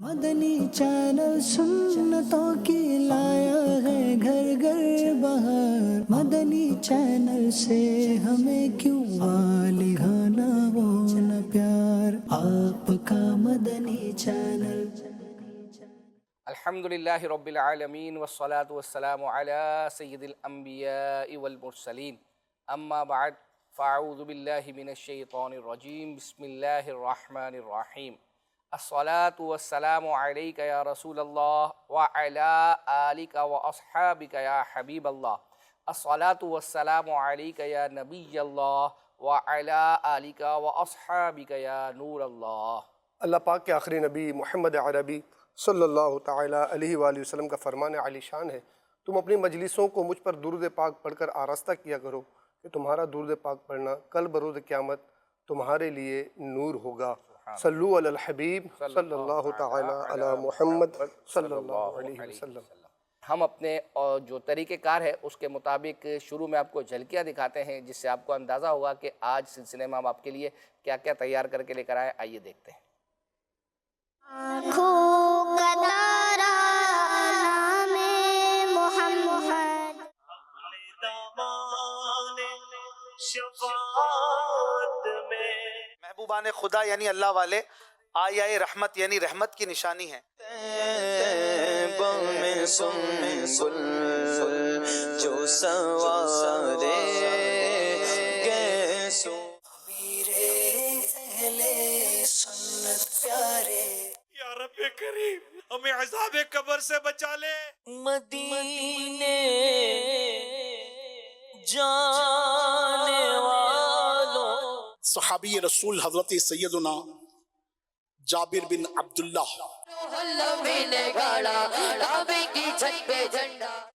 مدنی channel سنتوں کی لایا ہے گھر گھر بہار، مدنی چینل سے ہمیں کیوں والہانہ وہ نہ پیار، آپ کا مدنی چینل۔ الحمدللہ رب العالمین والصلاة والسلام علی سید الانبیاء والمرسلین، اما بعد فاعوذ باللہ من الشیطان الرجیم، بسم اللہ الرحمن الرحیم۔ الصلاة والسلام علیک یا رسول اللہ وعلی آلک واصحابک یا حبیب اللہ، الصلاة والسلام علیک یا نبی اللہ وعلی آلک واصحابک یا نور اللہ۔ اللہ پاک کے آخری نبی محمد عربی صلی اللہ تعالیٰ علیہ وآلہ وسلم کا فرمان عالی شان ہے، تم اپنی مجلسوں کو مجھ پر درود پاک پڑھ کر آراستہ کیا کرو کہ تمہارا درود پاک پڑھنا کل بروز قیامت تمہارے لیے نور ہوگا۔ صلو علی الحبیب صلی اللہ تعالیٰ علی محمد صلی اللہ علیہ وسلم۔ ہم اپنے جو طریقہ کار ہے اس کے مطابق شروع میں آپ کو جھلکیاں دکھاتے ہیں، جس سے آپ کو اندازہ ہوگا کہ آج سلسلے میں ہم آپ کے لیے کیا کیا تیار کر کے لے کر آئے، آئیے دیکھتے ہیں۔ آنکھوں کا تارا نام محمد، دامان شفاعت میں محبوبان خدا یعنی اللہ والے آیائے رحمت یعنی رحمت کی نشانی ہے۔ طیبہ میں سنبل جو سوارے گیسو، میرے اہل سنت پیارے، یا رب کریم ہمیں عذاب قبر سے بچا لے۔ مدینے جانے والوں۔ صحابی رسول حضرت سیدنا جابر بن عبداللہ،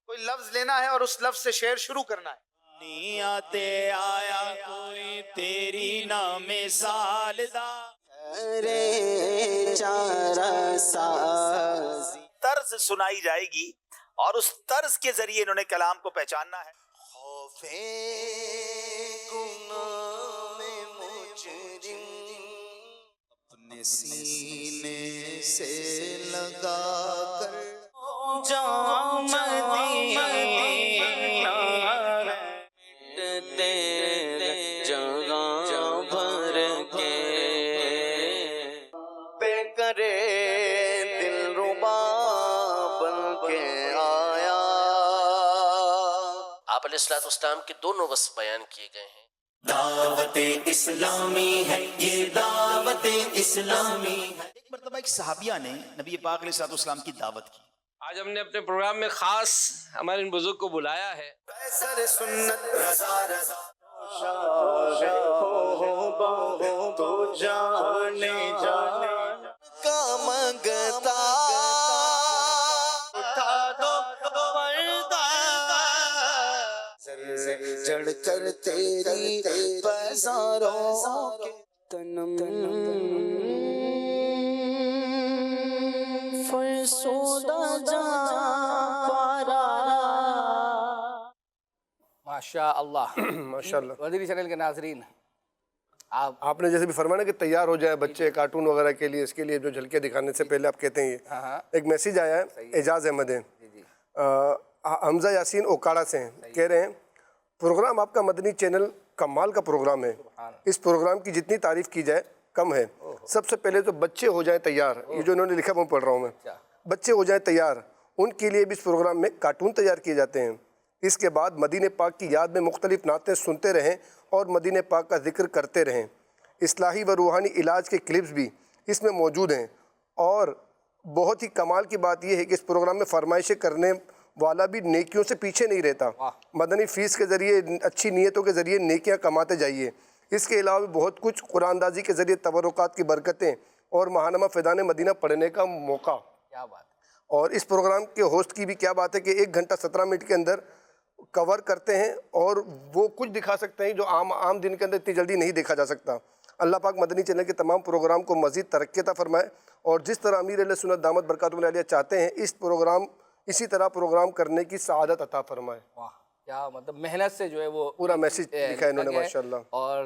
کوئی لفظ لینا ہے اور اس لفظ سے شعر شروع کرنا ہے۔ نیاتے آیا کوئی تیری نام سالدہ، رے چارہ سازی، طرز سنائی جائے گی اور اس طرز کے ذریعے انہوں نے کلام کو پہچاننا ہے۔ خوف گناہ میں مجرم اپنے سینے سے لگا کر جام مدینہ مٹتے جگہ بھر کے بے کرے دل ربا بن کے آیا۔ آپ علیہ السلام کے دونوں وصف بیان کیے گئے ہیں۔ دعوت اسلامی ہے یہ، دعوت اسلامی ہے۔ ایک مرتبہ ایک صحابیہ نے نبی پاک علیہ السلام کی دعوت کی۔ آج ہم نے اپنے پروگرام میں خاص ہمارے ان بزرگ کو بلایا ہے۔ سر سنت رضا رضا تو جانے جانے کا منگتا اٹھا دو پردہ، سر چڑھ کر تیری بازاروں کے تنم فرسودہ جا پارا۔ ماشاء اللہ۔ ماشاءاللہ۔ مدنی چینل کے ناظرین، آپ نے جیسے بھی فرمانا کہ تیار ہو جائے بچے کارٹون وغیرہ کے لیے، اس کے لیے جو جھلکیاں دکھانے سے پہلے آپ کہتے ہیں یہ ایک میسیج آیا ہے اعجاز احمد ہے، حمزہ یاسین اوکاڑا سے ہیں، کہہ رہے ہیں پروگرام آپ کا مدنی چینل کمال کا پروگرام ہے، اس پروگرام کی جتنی تعریف کی جائے کم ہے۔ سب سے پہلے تو بچے ہو جائیں تیار، یہ جو انہوں نے لکھا وہ پڑھ رہا ہوں میں، بچے ہو جائیں تیار، ان کے لیے بھی اس پروگرام میں کارٹون تیار کیے جاتے ہیں۔ اس کے بعد مدینہ پاک کی یاد میں مختلف نعتیں سنتے رہیں اور مدینہ پاک کا ذکر کرتے رہیں۔ اصلاحی و روحانی علاج کے کلپس بھی اس میں موجود ہیں، اور بہت ہی کمال کی بات یہ ہے کہ اس پروگرام میں فرمائشیں کرنے والا بھی نیکیوں سے پیچھے نہیں رہتا۔ مدنی فیس کے ذریعے، اچھی نیتوں کے ذریعے نیکیاں کماتے جائیے۔ اس کے علاوہ بھی بہت کچھ قرآن دازی کے ذریعے تبرکات کی برکتیں اور ماہنامہ فیضان مدینہ پڑھنے کا موقع۔ کیا بات ہے۔ اور اس پروگرام کے ہوسٹ کی بھی کیا بات ہے کہ 1 گھنٹہ 17 منٹ کے اندر کور کرتے ہیں، اور وہ کچھ دکھا سکتے ہیں جو عام دن کے اندر اتنی جلدی نہیں دیکھا جا سکتا۔ اللہ پاک مدنی چینل کے تمام پروگرام کو مزید ترقی عطا فرمائے، اور جس طرح امیر علیہ سنت دامت برکاتہ علیہ چاہتے ہیں اسی طرح پروگرام کرنے کی سعادت عطا فرمائے۔ واہ، کیا مطلب محنت سے جو ہے وہ پورا میسیج لکھا ہے انہوں نے ماشاءاللہ۔ اور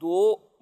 2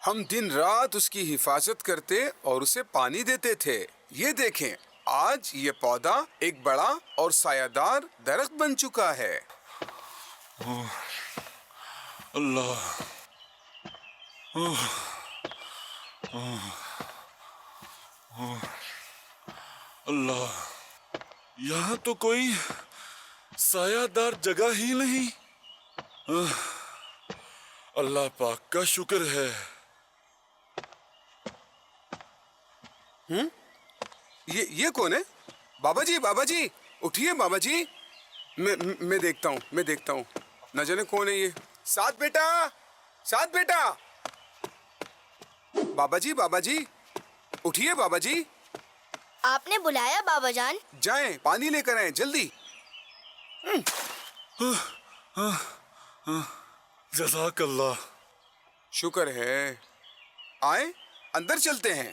ہم دن رات اس کی حفاظت کرتے اور اسے پانی دیتے تھے. یہ دیکھیں آج یہ پودا ایک بڑا اور سایہ دار درخت بن چکا ہے. اللہ اللہ، یہاں تو کوئی سایہ دار جگہ ہی نہیں. اللہ پاک کا شکر ہے. یہ کون ہے؟ بابا جی اٹھیے بابا جی. میں دیکھتا ہوں نہ جانے کون ہے یہ. ساتھ بیٹا. بابا جی اٹھیے بابا جی. آپ نے بلایا بابا جان؟ جائیں پانی لے کر آئیں جلدی. جزاک اللہ. شکر ہے. آئیں اندر چلتے ہیں.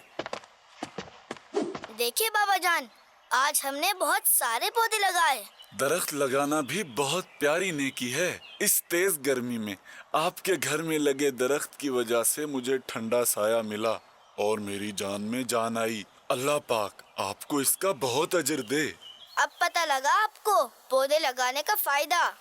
دیکھیے بابا جان، آج ہم نے بہت سارے پودے لگائے. درخت لگانا بھی بہت پیاری نیکی ہے. اس تیز گرمی میں آپ کے گھر میں لگے درخت کی وجہ سے مجھے ٹھنڈا سایہ ملا اور میری جان میں جان آئی. اللہ پاک آپ کو اس کا بہت اجر دے. اب پتہ لگا آپ کو پودے لگانے کا فائدہ.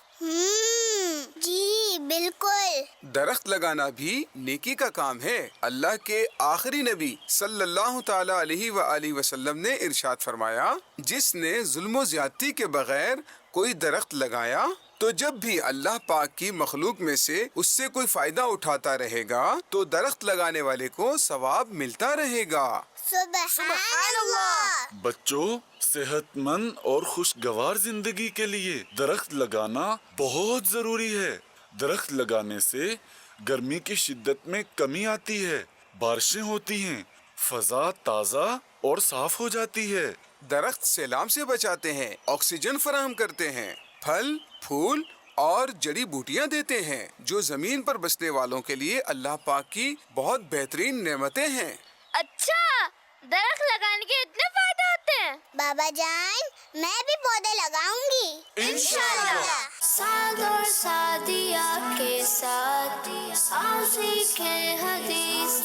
جی بالکل. درخت لگانا بھی نیکی کا کام ہے. اللہ کے آخری نبی صلی اللہ تعالی علیہ وآلہ وسلم نے ارشاد فرمایا، جس نے ظلم و زیادتی کے بغیر کوئی درخت لگایا تو جب بھی اللہ پاک کی مخلوق میں سے اس سے کوئی فائدہ اٹھاتا رہے گا تو درخت لگانے والے کو ثواب ملتا رہے گا. سبحان اللہ. بچوں، صحت مند اور خوشگوار زندگی کے لیے درخت لگانا بہت ضروری ہے. درخت لگانے سے گرمی کی شدت میں کمی آتی ہے، بارشیں ہوتی ہیں، فضا تازہ اور صاف ہو جاتی ہے. درخت سیلاب سے بچاتے ہیں، آکسیجن فراہم کرتے ہیں، پھل پھول اور جڑی بوٹیاں دیتے ہیں جو زمین پر بسنے والوں کے لیے اللہ پاک کی بہت بہترین نعمتیں ہیں. اچھا، درخت لگانے کے اتنے فائدے ہوتے ہیں. بابا جان میں بھی پودے لگاؤں گی انشاءاللہ. سعد اور سعدیہ کے ساتھ سیکھیں حدیث.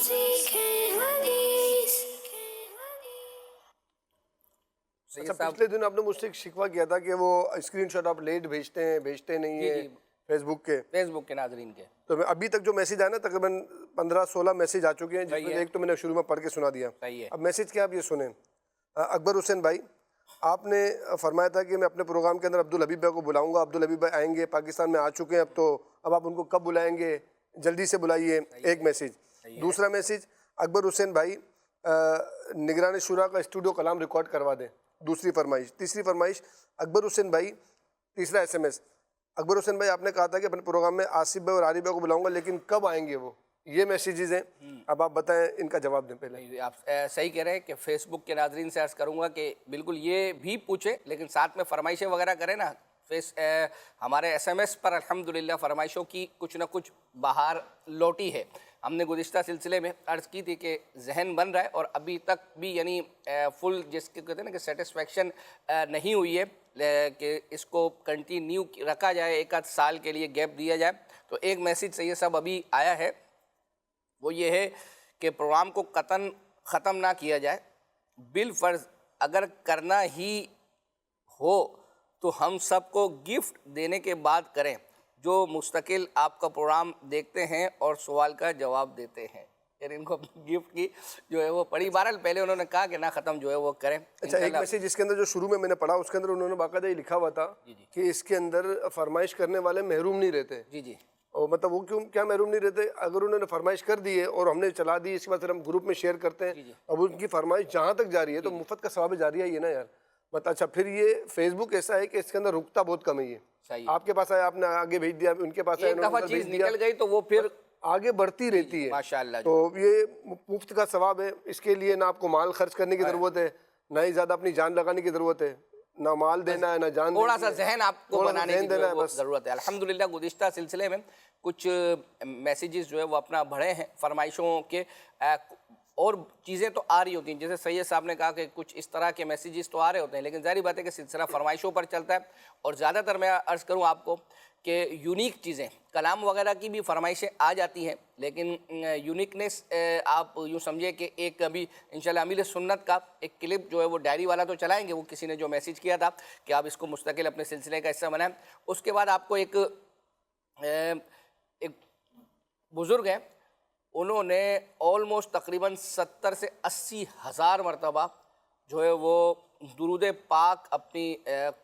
اچھا، پچھلے دن آپ نے مجھ سے ایک شکوہ کیا تھا کہ وہ اسکرین شاٹ آپ لیٹ بھیجتے نہیں ہیں فیس بک کے ناظرین کے. تو ابھی تک جو میسیج آیا نا تقریباً 15-16 میسیج آ چکے ہیں، جس میں ایک تو میں نے شروع میں پڑھ کے سنا دیا. اب میسیج کیا آپ یہ سنیں. اکبر حسین بھائی، آپ نے فرمایا تھا کہ میں اپنے پروگرام کے اندر عبدالحبیب بھائی کو بلاؤں گا. عبدالحبیب بھائی آئیں گے، پاکستان میں آ چکے ہیں اب آپ ان کو کب بلائیں گے؟ جلدی سے بلائیے. ایک میسیج. دوسرا میسیج، اکبر حسین بھائی نگران شورا کا اسٹوڈیو کلام ریکارڈ کروا دیں. دوسری فرمائش. تیسری فرمائش، اکبر حسین بھائی، تیسرا ایس. اکبر حسین بھائی آپ نے کہا تھا کہ اپنے پروگرام میں آصف بھائی اور عارف بھائی کو بلاؤں گا، لیکن کب آئیں گے وہ؟ یہ میسیجز ہیں. اب آپ بتائیں، ان کا جواب دیں. پہلے آپ صحیح کہہ رہے ہیں کہ فیس بک کے ناظرین سے عرض کروں گا کہ بالکل یہ بھی پوچھیں، لیکن ساتھ میں فرمائشیں وغیرہ کریں نا. ہمارے SMS پر الحمدللہ فرمائشوں کی کچھ نہ کچھ بہار لوٹی ہے. ہم نے گزشتہ سلسلے میں عرض کی تھی کہ ذہن بن رہا ہے اور ابھی تک بھی یعنی فل جس کے کہتے ہیں نا کہ سیٹسفیکشن نہیں ہوئی ہے کہ اس کو کنٹینیو رکھا جائے، ایک آدھ سال کے لیے گیپ دیا جائے. تو ایک میسیج سے یہ سب ابھی آیا ہے، وہ یہ ہے کہ پروگرام کو قطعاً ختم نہ کیا جائے. بالفرض اگر کرنا ہی ہو تو ہم سب کو گفٹ دینے کے بعد کریں، جو مستقل آپ کا پروگرام دیکھتے ہیں اور سوال کا جواب دیتے ہیں. یعنی ان کو گفٹ کی جو ہے وہ پڑھی. بہرحال پہلے انہوں نے کہا کہ نہ ختم جو ہے وہ کریں. اچھا، ایک میسیج جس کے اندر جو شروع میں نے پڑھا اس کے اندر انہوں نے باقاعدہ یہ لکھا ہوا تھا کہ اس کے اندر فرمائش کرنے والے محروم نہیں رہتے. جی اور مطلب وہ کیا محروم نہیں رہتے؟ اگر انہوں نے فرمائش کر دی ہے اور ہم نے چلا دی، اس کے بعد پھر ہم گروپ میں شیئر کرتے ہیں، اب ان کی فرمائش جہاں تک جاری ہے تو مفت کا ثواب جاری ہے یہ نا یار. مطلب اچھا، پھر یہ فیس بک ایسا ہے کہ اس کے اندر رکتا بہت کم ہے. آپ کے پاس آیا، آپ نے آگے بھیج دیا، ان کے پاس آیا، ایک دفعہ چیز نکل گئی تو وہ پھر آگے بڑھتی رہتی ہے. ماشاءاللہ. تو یہ مفت کا ثواب ہے. اس کے لیے نہ آپ کو مال خرچ کرنے کی ضرورت ہے، نہ ہی زیادہ اپنی جان لگانے کی ضرورت ہے، نہ مال دینا ہے نہ جان. تھوڑا سا ذہن آپ کو بنانے کی ضرورت ہے. الحمدللہ گزشتہ سلسلے میں کچھ میسیجز جو ہے وہ اپنا بڑھے ہیں فرمائشوں کے، اور چیزیں تو آ رہی ہوتی ہیں، جیسے سید صاحب نے کہا کہ کچھ اس طرح کے میسیجز تو آ رہے ہوتے ہیں، لیکن ظاہری بات ہے کہ سلسلہ فرمائشوں پر چلتا ہے، اور زیادہ تر میں عرض کروں آپ کو کہ یونیک چیزیں، کلام وغیرہ کی بھی فرمائشیں آ جاتی ہیں، لیکن یونیکنیس آپ یوں سمجھے کہ ایک ابھی انشاءاللہ امیر سنت کا ایک کلپ جو ہے وہ ڈائری والا تو چلائیں گے، وہ کسی نے جو میسیج کیا تھا کہ آپ اس کو مستقل اپنے سلسلے کا حصہ بنائیں. اس کے بعد آپ کو ایک بزرگ ہیں، انہوں نے آلموسٹ تقریباً 70 سے 80 ہزار مرتبہ جو ہے وہ درود پاک اپنی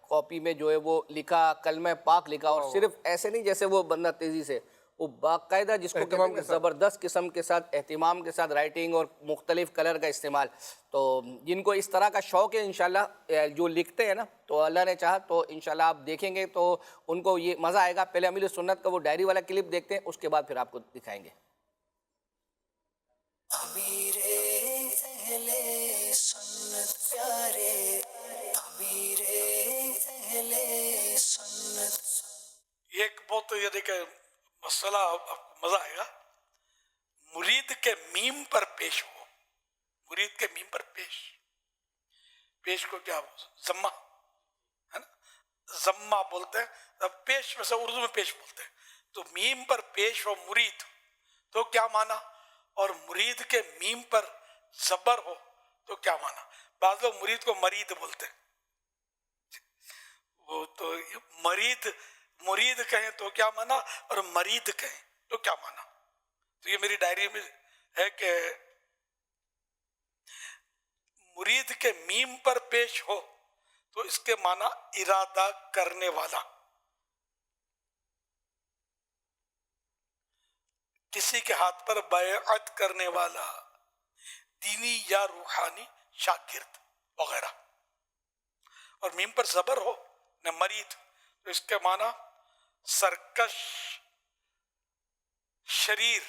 کاپی میں جو ہے وہ لکھا، کلمہ پاک لکھا، اور صرف ایسے نہیں جیسے وہ بندہ تیزی سے، وہ باقاعدہ جس کو کہتے ہیں زبردست قسم کے ساتھ، اہتمام کے ساتھ رائٹنگ اور مختلف کلر کا استعمال. تو جن کو اس طرح کا شوق ہے انشاءاللہ جو لکھتے ہیں نا، تو اللہ نے چاہا تو انشاءاللہ آپ دیکھیں گے تو ان کو یہ مزہ آئے گا. پہلے امیر سنت کا وہ ڈائری والا کلپ دیکھتے ہیں، اس کے بعد پھر آپ کو دکھائیں گے. امیر اہل سنت پیارے، امیر اہل سنت. ایک بہت یہ دیکھیں مسئلہ آپ کو مزہ آئے گا. مرید کے میم پر پیش ہو، مرید کے میم پر پیش کو کیا ضمہ ہے نا، ضمہ بولتے ہیں. اب پیش ویسے اردو میں پیش بولتے ہیں. تو میم پر پیش ہو مرید تو کیا معنی، اور مرید کے میم پر زبر ہو تو کیا معنی. بعض لوگ مرید کو مرید بولتے ہیں، وہ تو مرید کہیں تو کیا معنی، اور مرید کہیں تو کیا معنی. تو یہ میری ڈائری میں ہے کہ مرید کے میم پر پیش ہو تو اس کے معنی ارادہ کرنے والا، کسی کے ہاتھ پر بیعت کرنے والا، دینی یا روحانی شاگرد وغیرہ. اور میم پر زبر ہو نہ مرید تو اس کے معنی سرکش، شریر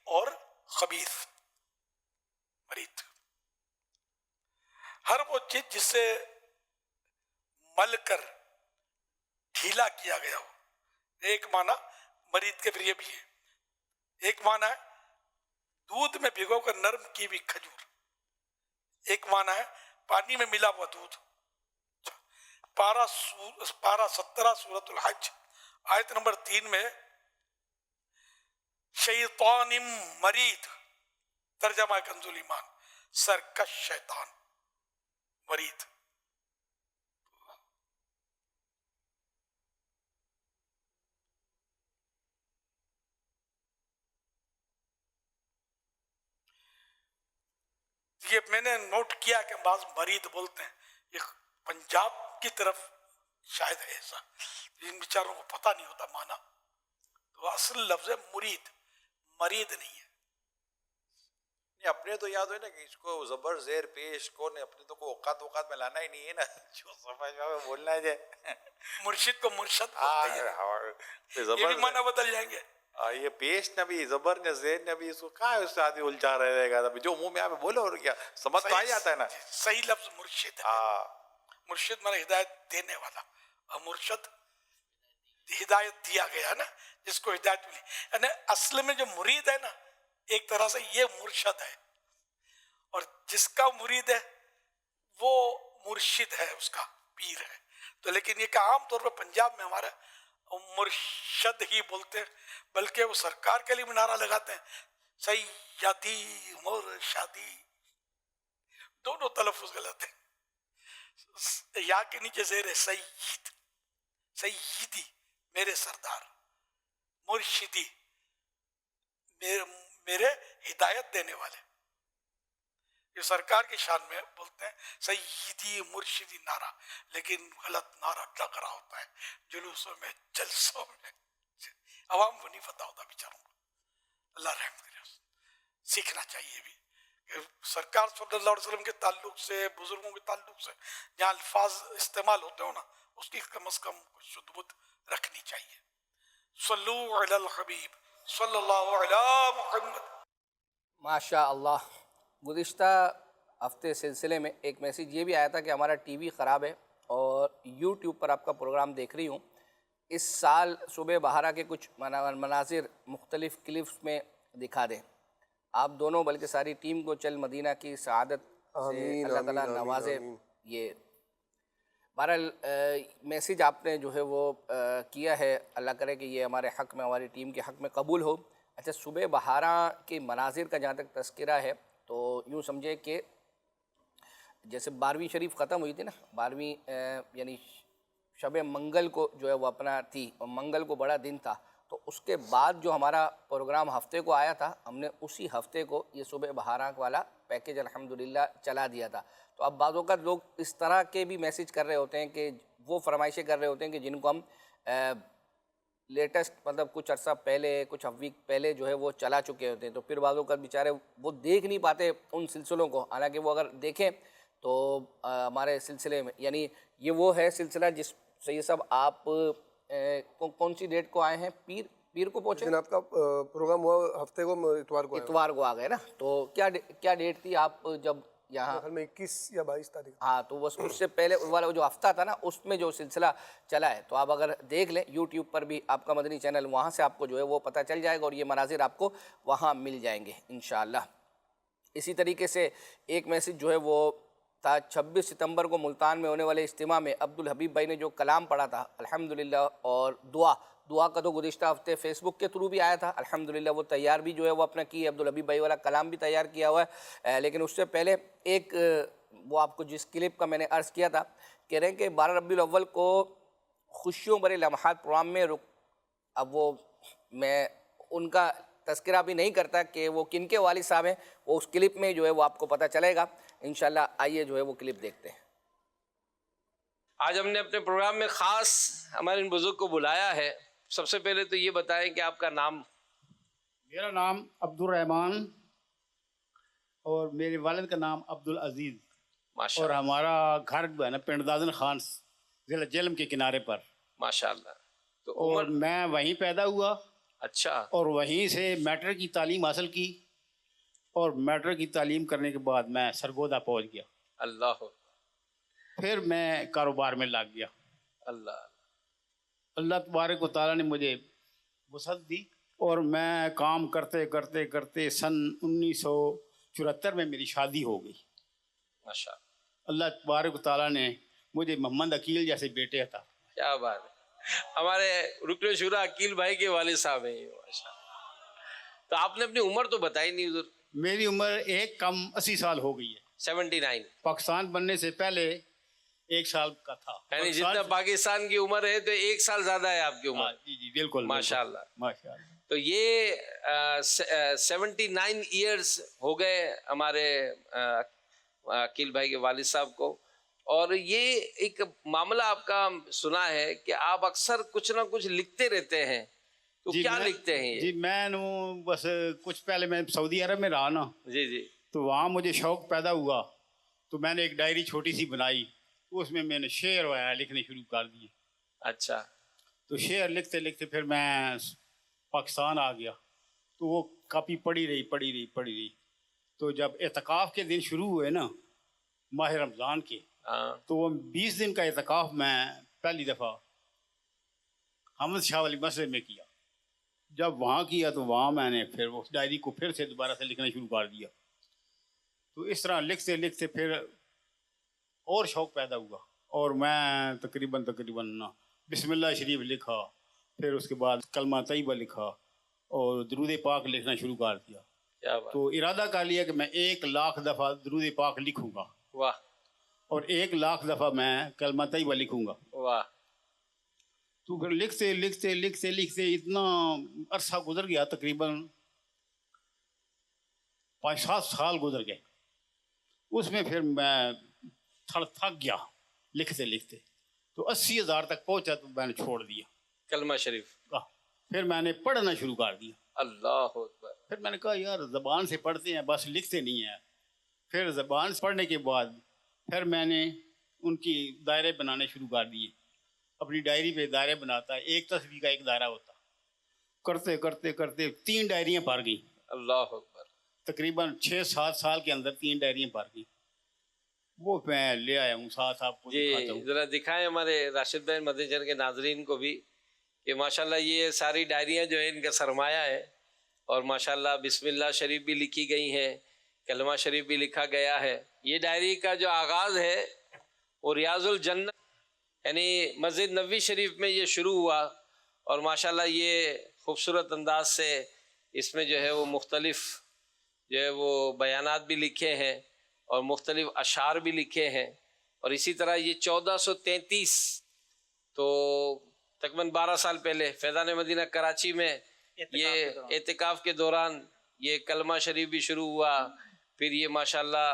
اور خبیث. مرید ہر وہ چیز جسے مل کر ڈھیلا کیا گیا ہو. ایک معنی مرید کے پھر یہ بھی ہے. ایک معنی ہے دودھ میں بھگو کر نرم کی ہوئی کھجور. ایک معنی ہے پانی میں ملا ہوا دودھ. پارہ 17 سورۃ الحج آیت نمبر 3 میں شیطان مرید، ترجمہ کنز ایمان، سرکش شیطان مرید. یہ میں نے نوٹ کیا کہ بعض مرید بولتے ہیں، یہ پنجاب کی طرف شاید ہے ایسا، ان بیچاروں کو پتہ نہیں ہوتا معنی. تو اصل لفظ ہے مرید، مرید نہیں ہے. اپنے تو یاد ہوئے نا کہ اس کو زبر زیر پیش کون ہے، اپنے تو کو اوقات میں لانا ہی نہیں ہے نا، جو سمجھ میں بولنا ہے. مرشد کو مرشد بولتے ہیں، یہ بھی معنی بدل جائیں گے. یہ پیش نہ بھی زبر نہ زیر نہ بھی، اس کو کہاں اس سے آدمی الجھا رہے گا. جو منہ میں آپ بولو اور کیا سمجھ تو آ جاتا ہے نا. صحیح لفظ مرشد ہے. مرشد مانا ہدایت دینے والا، اور مرشد ہدایت دیا گیا نا، جس کو ہدایت ملی. یعنی اصل میں جو مرید ہے نا، ایک طرح سے یہ مرشد ہے، اور جس کا مرید ہے وہ مرشد ہے، اس کا پیر ہے. تو لیکن یہ کہ عام طور پر پنجاب میں ہمارا مرشد ہی بولتے ہیں، بلکہ وہ سرکار کے لیے نعرہ لگاتے ہیں سیدی مرشدی. دونوں تلفظ غلط ہیں. یا کے نیچے زیر ہے سید، سیدی میرے سردار، مرشدی میرے ہدایت دینے والے. یہ سرکار کی شان میں بولتے ہیں سیدی مرشدی نعرہ، لیکن غلط نعرہ لگ رہا ہوتا ہے جلوسوں میں، جلسوں میں. عوام کو نہیں پتہ ہوتا بیچاروں کو. اللہ رحم کرے. سیکھنا چاہیے بھی کہ سرکار صلی اللہ علیہ وسلم کے تعلق سے، بزرگوں کے تعلق سے جہاں الفاظ استعمال ہوتے ہو نا، اس کی کم از کم شد بدھ رکھنی چاہیے. صلو علی الحبیب صلی اللہ علی محمد. ماشاء اللہ. گزشتہ ہفتے سلسلے میں ایک میسیج یہ بھی آیا تھا کہ ہمارا ٹی وی خراب ہے اور یوٹیوب پر آپ کا پروگرام دیکھ رہی ہوں، اس سال صبح بہارا کے کچھ مناظر مختلف کلپس میں دکھا دیں. آپ دونوں بلکہ ساری ٹیم کو چل مدینہ کی سعادت سے اللہ تعالیٰ نوازے. یہ بہرحال میسیج آپ نے جو ہے وہ کیا ہے، اللہ کرے کہ یہ ہمارے حق میں، ہماری ٹیم کے حق میں قبول ہو. اچھا، صبح بہارا کے مناظر کا جہاں تک تذکرہ ہے تو یوں سمجھے کہ جیسے 12ویں شریف ختم ہوئی تھی نا، 12ویں یعنی شب منگل کو جو ہے وہ اپنا تھی، اور منگل کو بڑا دن تھا، تو اس کے بعد جو ہمارا پروگرام ہفتے کو آیا تھا، ہم نے اسی ہفتے کو یہ صبح بہارا والا پیکیج الحمدللہ چلا دیا تھا. تو اب بعض اوقات لوگ اس طرح کے بھی میسیج کر رہے ہوتے ہیں کہ وہ فرمائشیں کر رہے ہوتے ہیں کہ جن کو ہم لیٹسٹ مطلب کچھ عرصہ پہلے، کچھ ویک پہلے جو ہے وہ چلا چکے ہوتے ہیں، تو پھر بعض اوقات بیچارے وہ دیکھ نہیں پاتے ان سلسلوں کو. حالانکہ وہ اگر دیکھیں تو ہمارے سلسلے میں، یعنی یہ وہ ہے سلسلہ جس سید صاحب آپ کون سی ڈیٹ کو آئے ہیں؟ پیر کو پہنچے جناب کا پروگرام ہوا ہفتے کو، اتوار کو آ گئے نا. تو کیا ڈیٹ تھی آپ جب یہاں؟ 21 یا 22 تاریخ. ہاں، تو بس اس سے پہلے والا جو ہفتہ تھا نا، اس میں جو سلسلہ چلا ہے، تو آپ اگر دیکھ لیں یوٹیوب پر بھی آپ کا مدنی چینل، وہاں سے آپ کو جو ہے وہ پتہ چل جائے گا، اور یہ مناظر آپ کو وہاں مل جائیں گے انشاءاللہ. اسی طریقے سے ایک میسیج جو ہے وہ تھا 26 ستمبر کو ملتان میں ہونے والے اجتماع میں عبدالحبیب بھائی نے جو کلام پڑھا تھا الحمدللہ، اور دعا کا تو گزشتہ ہفتے فیس بک کے تھرو بھی آیا تھا الحمدللہ، وہ تیار بھی جو ہے وہ اپنا کی، عبدالحبیب بھائی والا کلام بھی تیار کیا ہوا ہے. لیکن اس سے پہلے ایک وہ آپ کو جس کلپ کا میں نے عرض کیا تھا، کہہ رہے ہیں کہ 12 ربیع الاول کو خوشیوں بھرے لمحات پروگرام میں اب وہ میں ان کا تذکرہ بھی نہیں کرتا کہ وہ کن کے والد صاحب ہیں، وہ اس کلپ میں جو ہے وہ آپ کو پتہ چلے گا انشاءاللہ. آئیے جو ہے وہ کلپ دیکھتے ہیں. آج ہم نے اپنے پروگرام میں خاص ہمارے ان بزرگ کو بلایا ہے. سب سے پہلے تو یہ بتائیں کہ آپ کا نام؟ میرا نام عبد الرحمان اور میرے والد کا نام عبدالعزیز، اور ہمارا گھر جو ہے نا پنڈ دادن خان ضلع جہلم کے کنارے پر. ماشاءاللہ. تو اور میں وہیں پیدا ہوا. اچھا. اور وہیں سے میٹرک کی تعلیم حاصل کی، اور میٹرک کی تعلیم کرنے کے بعد میں سرگودا پہنچ گیا. اللہ. پھر میں کاروبار میں لگ گیا. اللہ تبارک و تعالیٰ نے مجھے وسعت دی، اور میں کام کرتے کرتے کرتے سن 1974 میں میری شادی ہو گئی. ماشاءاللہ. اللہ تبارک و تعالیٰ نے مجھے محمد عقیل جیسے بیٹے عطا. کیا بات ہے. ہمارے رکن شورا عقیل بھائی کے والد صاحب ہیں. تو آپ نے اپنی عمر تو بتائی نہیں حضور. میری عمر ایک کم 80 سال ہو گئی ہے. 79. پاکستان بننے سے پہلے 1 سال کا تھا. یعنی جتنا پاکستان کی عمر ہے تو 1 سال زیادہ ہے آپ کی عمر. جی بالکل. ماشاءاللہ. ماشاءاللہ. تو یہ 79 ایئرز ہو گئے ہمارے عقیل بھائی کے والد صاحب کو. اور یہ ایک معاملہ آپ کا سنا ہے کہ آپ اکثر کچھ نہ کچھ لکھتے رہتے ہیں. تو کیا لکھتے ہیں یہ؟ جی میں بس کچھ پہلے میں سعودی عرب میں رہا نا. جی. تو وہاں مجھے شوق پیدا ہوا، تو میں نے ایک ڈائری چھوٹی سی بنائی، اس میں نے شعر وغیرہ لکھنے شروع کر دیے. اچھا. تو شعر لکھتے لکھتے پھر میں پاکستان آ گیا. تو وہ کاپی پڑھی رہی. تو جب اعتکاف کے دن شروع ہوئے نا ماہ رمضان کے، تو وہ 20 دن کا اعتکاف میں پہلی دفعہ حمد شاہ والی مسجد میں کیا. جب وہاں کیا تو وہاں میں نے پھر اس ڈائری کو پھر سے دوبارہ سے لکھنا شروع کر دیا. تو اس طرح لکھتے لکھتے پھر اور شوق پیدا ہوا، اور میں تقریباً بسم اللہ شریف لکھا، پھر اس کے بعد کلمہ طیبہ لکھا، اور درود پاک لکھنا شروع کر دیا. تو ارادہ کر لیا کہ میں 1,00,000 دفعہ درود پاک لکھوں گا. واہ. اور 1,00,000 دفعہ میں کلمہ طیبہ لکھوں گا. واہ. تو پھر لکھتے لکھتے لکھتے لکھتے اتنا عرصہ گزر گیا، تقریباً 5-7 سال گزر گئے. اس میں پھر میں تھک گیا لکھتے لکھتے، تو 80,000 تک پہنچا تو میں نے چھوڑ دیا کلمہ شریف. پھر میں نے پڑھنا شروع کر دیا. اللہ اکبر. پھر میں نے کہا یار زبان سے پڑھتے ہیں بس لکھتے نہیں ہیں. پھر زبان سے پڑھنے کے بعد پھر میں نے ان کی دائرے بنانے شروع کر دیے. اپنی ڈائری پہ دائرے بناتا، ایک تصویر کا ایک دائرہ ہوتا. کرتے کرتے کرتے 3 ڈائریاں پار گئیں. اللہ اکبر. تقریباً 6-7 سال کے اندر 3 ڈائریاں پار گئیں. وہ میں لے آیا ہوں ساتھ آپ کو جی ذرا دکھائیں ہمارے راشد بھائی مدنی چینل کے ناظرین کو بھی کہ ماشاءاللہ یہ ساری ڈائریاں جو ہیں ان کا سرمایہ ہے، اور ماشاءاللہ بسم اللہ شریف بھی لکھی گئی ہیں، کلمہ شریف بھی لکھا گیا ہے۔ یہ ڈائری کا جو آغاز ہے وہ ریاض الجنہ یعنی مسجد نبوی شریف میں یہ شروع ہوا، اور ماشاءاللہ یہ خوبصورت انداز سے اس میں جو ہے وہ مختلف جو ہے وہ بیانات بھی لکھے ہیں اور مختلف اشعار بھی لکھے ہیں، اور اسی طرح یہ 1433 تو تقریباً 12 سال پہلے فیضان مدینہ کراچی میں یہ اعتکاف کے دوران یہ کلمہ شریف بھی شروع ہوا، پھر یہ ماشاءاللہ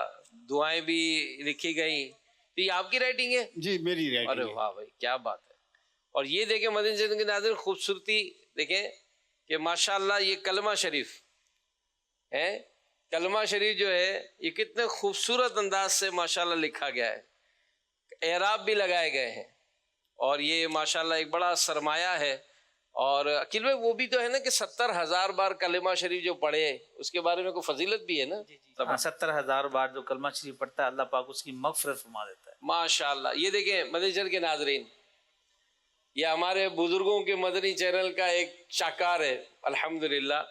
دعائیں بھی لکھی گئیں۔ تو یہ آپ کی رائٹنگ ہے؟ جی میری ارے رائٹنگ ہے۔ واہ بھائی کیا بات ہے! اور یہ دیکھیں مدنی چینل کے ناظرین خوبصورتی دیکھیں کہ ماشاءاللہ یہ کلمہ شریف ہے، کلمہ شریف جو ہے یہ کتنے خوبصورت انداز سے ماشاءاللہ لکھا گیا ہے، اعراب بھی لگائے گئے ہیں، اور یہ ماشاءاللہ ایک بڑا سرمایہ ہے۔ اور عقیل بھائی وہ بھی تو ہے نا کہ 70,000 بار کلمہ شریف جو پڑھے اس کے بارے میں کوئی فضیلت بھی ہے نا؟ 70,000 بار جو کلمہ شریف پڑھتا ہے اللہ پاک اس کی مغفرت فرما دیتا ہے۔ ماشاءاللہ یہ دیکھیں مدنی چینل کے ناظرین، یہ ہمارے بزرگوں کے مدنی چینل کا ایک شاہکار ہے الحمدللہ،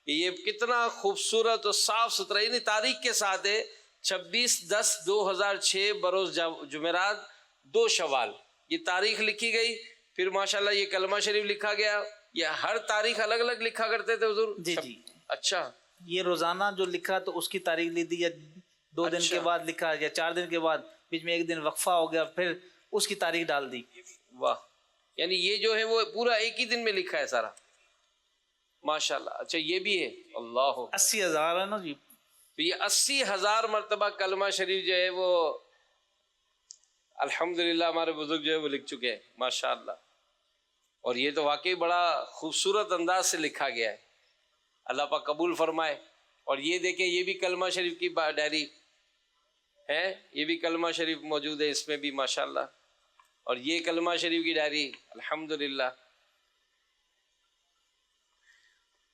کہ یہ کتنا خوبصورت اور صاف ستھرا یعنی تاریخ کے ساتھ ہے۔ 26/10/2006 بروز جمعرات 2 شوال یہ تاریخ لکھی گئی، پھر ماشاءاللہ یہ کلمہ شریف لکھا گیا۔ یہ ہر تاریخ الگ الگ لکھا کرتے تھے حضور؟ جی جی، اچھا، یہ روزانہ جو لکھا تو اس کی تاریخ لی دی، یا 2 دن کے بعد لکھا یا 4 دن کے بعد، بیچ میں 1 دن وقفہ ہو گیا پھر اس کی تاریخ ڈال دی۔ واہ، یعنی یہ جو ہے وہ پورا ایک ہی دن میں لکھا ہے سارا، ماشاءاللہ۔ اچھا یہ بھی ہے، اللہ 80,000 ہے نا جی، تو یہ 80,000 مرتبہ کلمہ شریف جو ہے وہ الحمدللہ ہمارے بزرگ جو ہے وہ لکھ چکے ہیں ماشاءاللہ، اور یہ تو واقعی بڑا خوبصورت انداز سے لکھا گیا ہے، اللہ پاک قبول فرمائے۔ اور یہ دیکھیں یہ بھی کلمہ شریف کی ڈائری ہے، یہ بھی کلمہ شریف موجود ہے اس میں بھی ماشاءاللہ، اور یہ کلمہ شریف کی ڈائری الحمدللہ،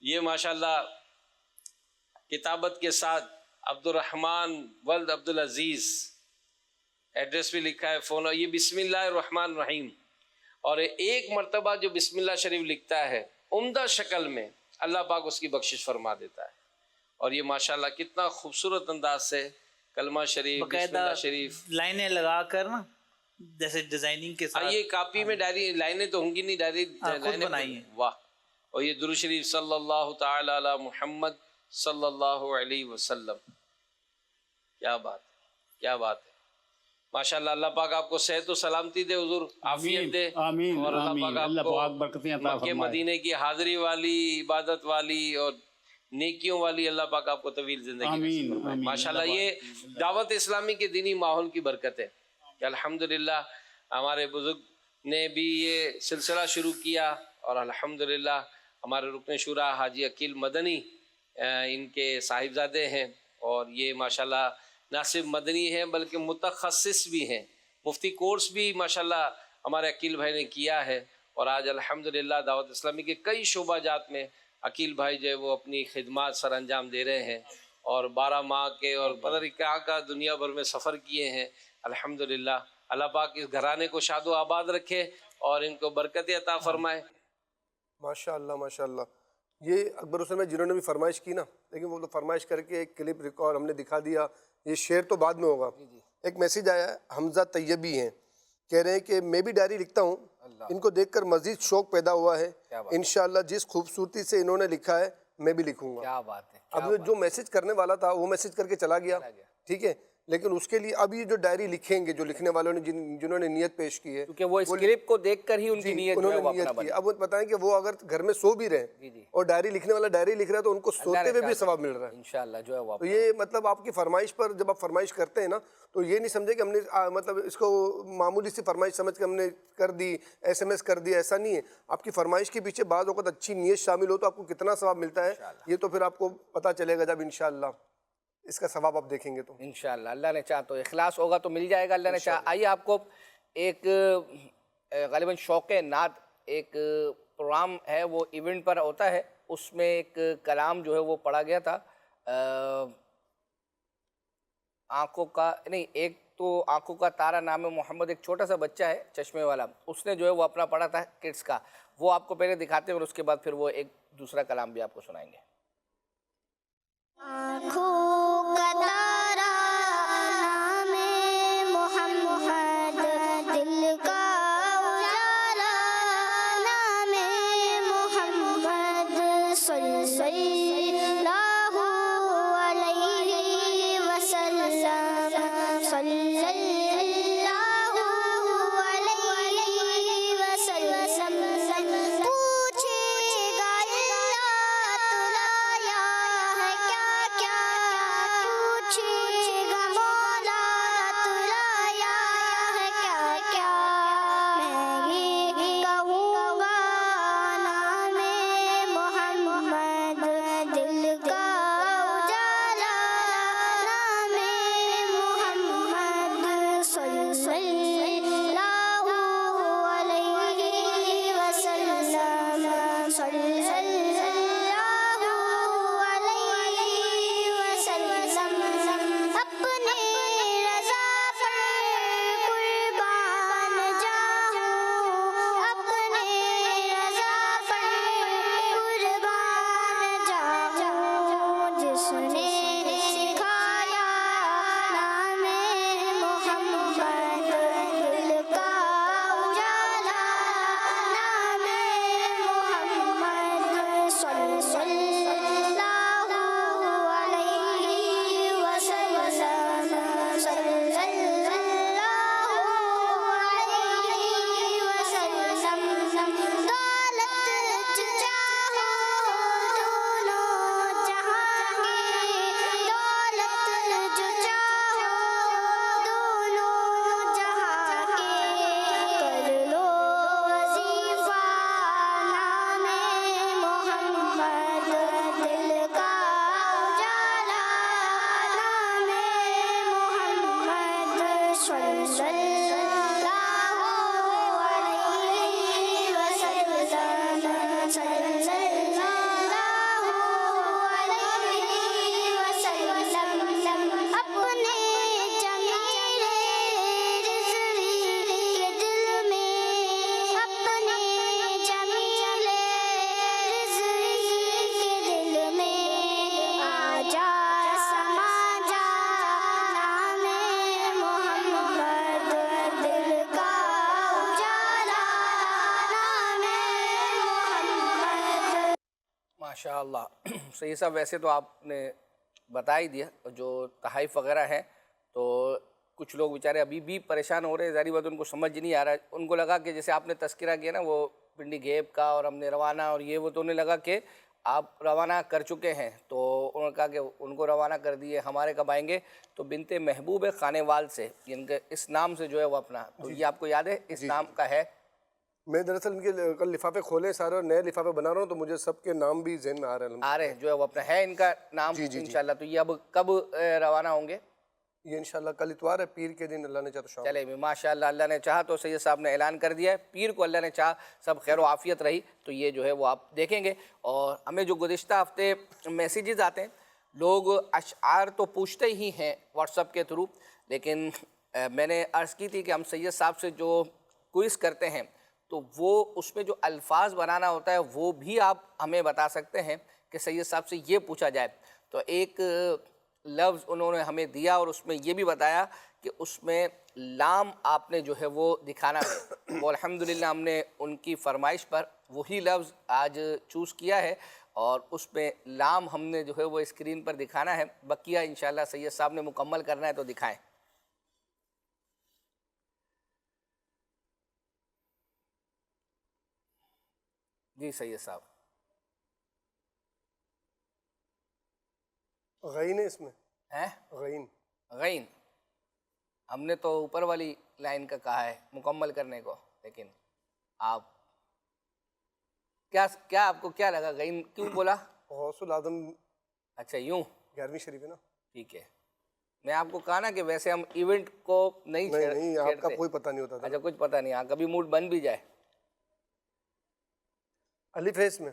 یہ ماشاءاللہ کتابت کے ساتھ عبد الرحمن ولد عبد العزیز، ایڈریس بھی لکھا ہے، فون، یہ بسم اللہ الرحمن الرحیم، اور ایک مرتبہ جو بسم اللہ شریف لکھتا ہے عمدہ شکل میں اللہ پاک اس کی بخشش فرما دیتا ہے۔ اور یہ ماشاءاللہ کتنا خوبصورت انداز سے کلمہ شریف بسم اللہ شریف لائنیں لگا کر نا جیسے ڈیزائننگ کے ساتھ، یہ کاپی میں ڈائری لائنیں تو ہوں گی نہیں، ڈائری خود بنائی ہیں۔ واہ، اور یہ درود شریف صلی اللہ تعالی علی محمد صلی اللہ علیہ وسلم، کیا بات ہے، کیا بات ہے ماشاءاللہ۔ اللہ پاک آپ کو صحت و سلامتی دے حضور، عافیت دے، آمین اور آمین، اللہ پاک برکتیں عطا مکہ فرمائے۔ مدینے کی حاضری والی، عبادت والی اور نیکیوں والی اللہ پاک آپ کو طویل زندگی آمین نصیب فرمائے۔ آمین، ماشاءاللہ اللہ یہ پاک۔ دعوت اسلامی کے دینی ماحول کی برکت ہے کہ الحمدللہ ہمارے بزرگ نے بھی یہ سلسلہ شروع کیا، اور الحمدللہ ہمارے رکن شورا حاجی عقیل مدنی ان کے صاحبزادے ہیں، اور یہ ماشاءاللہ نہ صرف مدنی ہیں بلکہ متخصص بھی ہیں، مفتی کورس بھی ماشاءاللہ ہمارے عقیل بھائی نے کیا ہے، اور آج الحمدللہ دعوت اسلامی کے کئی شعبہ جات میں عقیل بھائی جو ہے وہ اپنی خدمات سر انجام دے رہے ہیں، اور 12 ماہ کے اور پتہ نہیں کیا کا دنیا بھر میں سفر کیے ہیں الحمدللہ۔ اللہ پاک اس گھرانے کو شاد و آباد رکھے اور ان کو برکت عطا فرمائے۔ ماشاءاللہ ماشاءاللہ۔ یہ اکبر حسین جنہوں نے بھی فرمائش کی نا، لیکن وہ فرمائش کر کے ایک کلپ ریکارڈ ہم نے دکھا دیا، یہ شعر تو بعد میں ہوگا۔ ایک میسیج آیا ہے، حمزہ طیبی ہیں، کہہ رہے ہیں کہ میں بھی ڈائری لکھتا ہوں، ان کو دیکھ کر مزید شوق پیدا ہوا ہے، انشاءاللہ جس خوبصورتی سے انہوں نے لکھا ہے میں بھی لکھوں گا۔ کیا بات ہے! اب جو میسیج کرنے والا تھا وہ میسیج کر کے چلا گیا، ٹھیک ہے، لیکن اس کے لیے اب یہ جو ڈائری لکھیں گے جو لکھنے والوں نے جنہوں نے نیت پیش کی ہے، کیونکہ وہ اسکرپٹ کو دیکھ کر ہی ان کی نیت جو ہے وہ اپنا بنی۔ اب وہ بتائیں کہ وہ اگر گھر میں سو بھی رہے اور ڈائری لکھنے والا ڈائری لکھ رہا ہے تو ان کو سوتے ہوئے بھی ثواب مل رہا ہے انشاءاللہ جو ہے وہ۔ تو یہ مطلب آپ کی فرمائش پر جب آپ فرمائش کرتے ہیں نا تو یہ نہیں سمجھے کہ ہم نے مطلب اس کو معمولی سی فرمائش سمجھ کے ہم نے کر دی، SMS کر دی، ایسا نہیں ہے۔ آپ کی فرمائش کے پیچھے بعض اوقات اچھی نیت شامل ہو تو آپ کو کتنا ثواب ملتا ہے یہ تو پھر آپ کو پتہ چلے گا جب انشاءاللہ اس کا ثواب آپ دیکھیں گے تو انشاءاللہ اللہ نے چاہا تو اخلاص ہوگا تو مل جائے گا، اللہ نے چاہا۔ آئیے آپ کو ایک غالباً شوق نعت ایک پروگرام ہے، وہ ایونٹ پر ہوتا ہے، اس میں ایک کلام جو ہے وہ پڑھا گیا تھا، آنکھوں کا نہیں، ایک تو آنکھوں کا تارا نام ہے محمد، ایک چھوٹا سا بچہ ہے چشمے والا، اس نے جو ہے وہ اپنا پڑھا تھا کڈس کا، وہ آپ کو پہلے دکھاتے ہیں اور اس کے بعد پھر وہ ایک دوسرا کلام بھی آپ کو سنائیں گے۔ آنکھوں کا تارا نام محمد، دل کا اجالا نام محمد، صلی اللہ علیہ وسلم، صلی اللہ علیہ وسلم، پوچھے گا اللہ تلایا ہے کیا کیا، پوچھے گا مولا تلایا ہے کیا کیا، میں یہ کہوں گا نام محمد، دل کا اجالا نام محمد، صلی اللہ علیہ وسلم، صلی اللہ علیہ وسلم، اپنے رضا پر قربان جاؤں، اپنے رضا پر قربان جاؤں، جس نے سکھایا نام محمد، دل کا اجالا نام محمد، صلی اللہ علیہ وسلم، صلی اللہ علیہ وسلم، دولت جو چاہو دونوں جہاں کی، دولت جو چاہو دونوں جہاں کی، کر لو وظیفہ نام محمد، دل کا اجالا نام محمد، صلی اللہ علیہ وسلم، صلی اللہ علیہ وسلم، اپنے جمیل رضوی کے دل میں، اپنے جمیل رضوی کے دل میں، آ جا سما جا نام محمد، دل کا اجالا نام محمد۔ ماشاء اللہ صحیح صاحب، ویسے تو آپ نے بتا ہی دیا جو تحائف وغیرہ ہیں، تو کچھ لوگ بیچارے ابھی بھی پریشان ہو رہے ہیں، ظاہری بات ان کو سمجھ نہیں آ رہا ہے، ان کو لگا کہ جیسے آپ نے تذکرہ کیا نا وہ پنڈی گیپ کا اور ہم نے روانہ اور یہ وہ، تو انہیں لگا کہ آپ روانہ کر چکے ہیں، تو انہوں نے کہا کہ ان کو روانہ کر دیے، ہمارے کب آئیں گے؟ تو بنت محبوب خانے وال سے، ان کے اس نام سے جو ہے وہ اپنا، تو یہ آپ کو یاد ہے اس نام کا ہے؟ میں دراصل ان کے کل لفافے کھولے سارے اور نئے لفافے بنا رہا ہوں، تو مجھے سب کے نام بھی ذہن میں آ رہے ہیں، جو ہے وہ اپنا ہے ان کا نام انشاءاللہ۔ تو یہ اب کب روانہ ہوں گے؟ یہ انشاءاللہ کل اتوار ہے، پیر کے دن اللہ نے چاہا تو شام۔ چلے ماشاءاللہ، اللہ نے چاہا تو سید صاحب نے اعلان کر دیا ہے، پیر کو اللہ نے چاہا سب خیر و عافیت رہی تو یہ جو ہے وہ آپ دیکھیں گے۔ اور ہمیں جو گزشتہ ہفتے میسیجز آتے ہیں، لوگ اشعار تو پوچھتے ہی ہیں واٹس ایپ کے تھرو، لیکن میں نے عرض کی تھی کہ ہم سید صاحب سے جو کوئز کرتے ہیں تو وہ اس میں جو الفاظ بنانا ہوتا ہے وہ بھی آپ ہمیں بتا سکتے ہیں کہ سید صاحب سے یہ پوچھا جائے، تو ایک لفظ انہوں نے ہمیں دیا اور اس میں یہ بھی بتایا کہ اس میں لام آپ نے جو ہے وہ دکھانا ہے، وہ الحمدللہ ہم نے ان کی فرمائش پر وہی لفظ آج چوز کیا ہے اور اس میں لام ہم نے جو ہے وہ اسکرین پر دکھانا ہے، بقیہ انشاءاللہ سید صاحب نے مکمل کرنا ہے تو دکھائیں۔ جی سید صاحب، غین ہے اس میں، ہیں غین، غین ہم نے تو اوپر والی لائن کا کہا ہے مکمل کرنے کو، لیکن آپ کیا آپ کو کیا لگا غین کیوں بولا؟ غوث العظم، اچھا یوں 11ویں شریف ہے نا؟ ٹھیک ہے، میں آپ کو کہا نا کہ ویسے ہم ایونٹ کو نہیں آپ کا کوئی پتہ نہیں ہوتا تھا۔ اچھا کچھ پتہ نہیں، ہاں کبھی موڈ بن بھی جائے۔ الف ہے اس میں،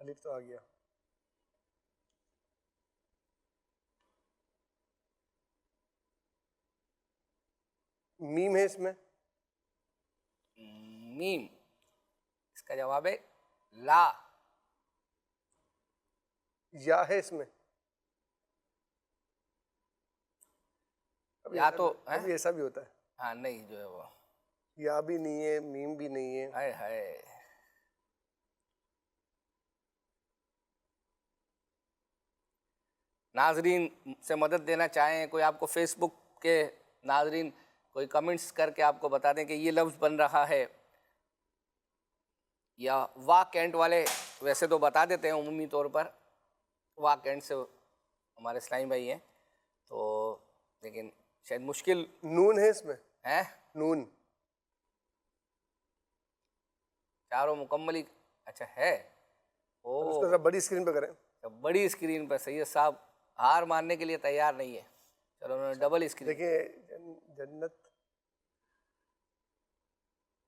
الف تو آ گیا، میم ہے اس میں؟ میم، اس کا جواب ہے لا. یا ہے اس میں؟ یا تو ابھی ایسا بھی ہوتا ہے. ہاں نہیں جو ہے وہ یا بھی نہیں ہے، میم بھی نہیں ہے. ہائے ہائے. ناظرین سے مدد دینا چاہیں، کوئی آپ کو فیس بک کے ناظرین کوئی کمنٹس کر کے آپ کو بتا دیں کہ یہ لفظ بن رہا ہے، یا وا کینٹ والے ویسے تو بتا دیتے ہیں عمومی طور پر، وا کینٹ سے ہمارے اسلامی بھائی ہیں تو، لیکن شاید مشکل. نون ہے اس میں؟ ہے نون چاروں مکمل. اچھا ہے. اس کو ذرا بڑی اسکرین پہ کریں. بڑی اسکرین پر سید صاحب ہار ماننے کے لیے تیار نہیں ہے. چلو انہوں نے ڈبل اسکرین. دیکھیں جنت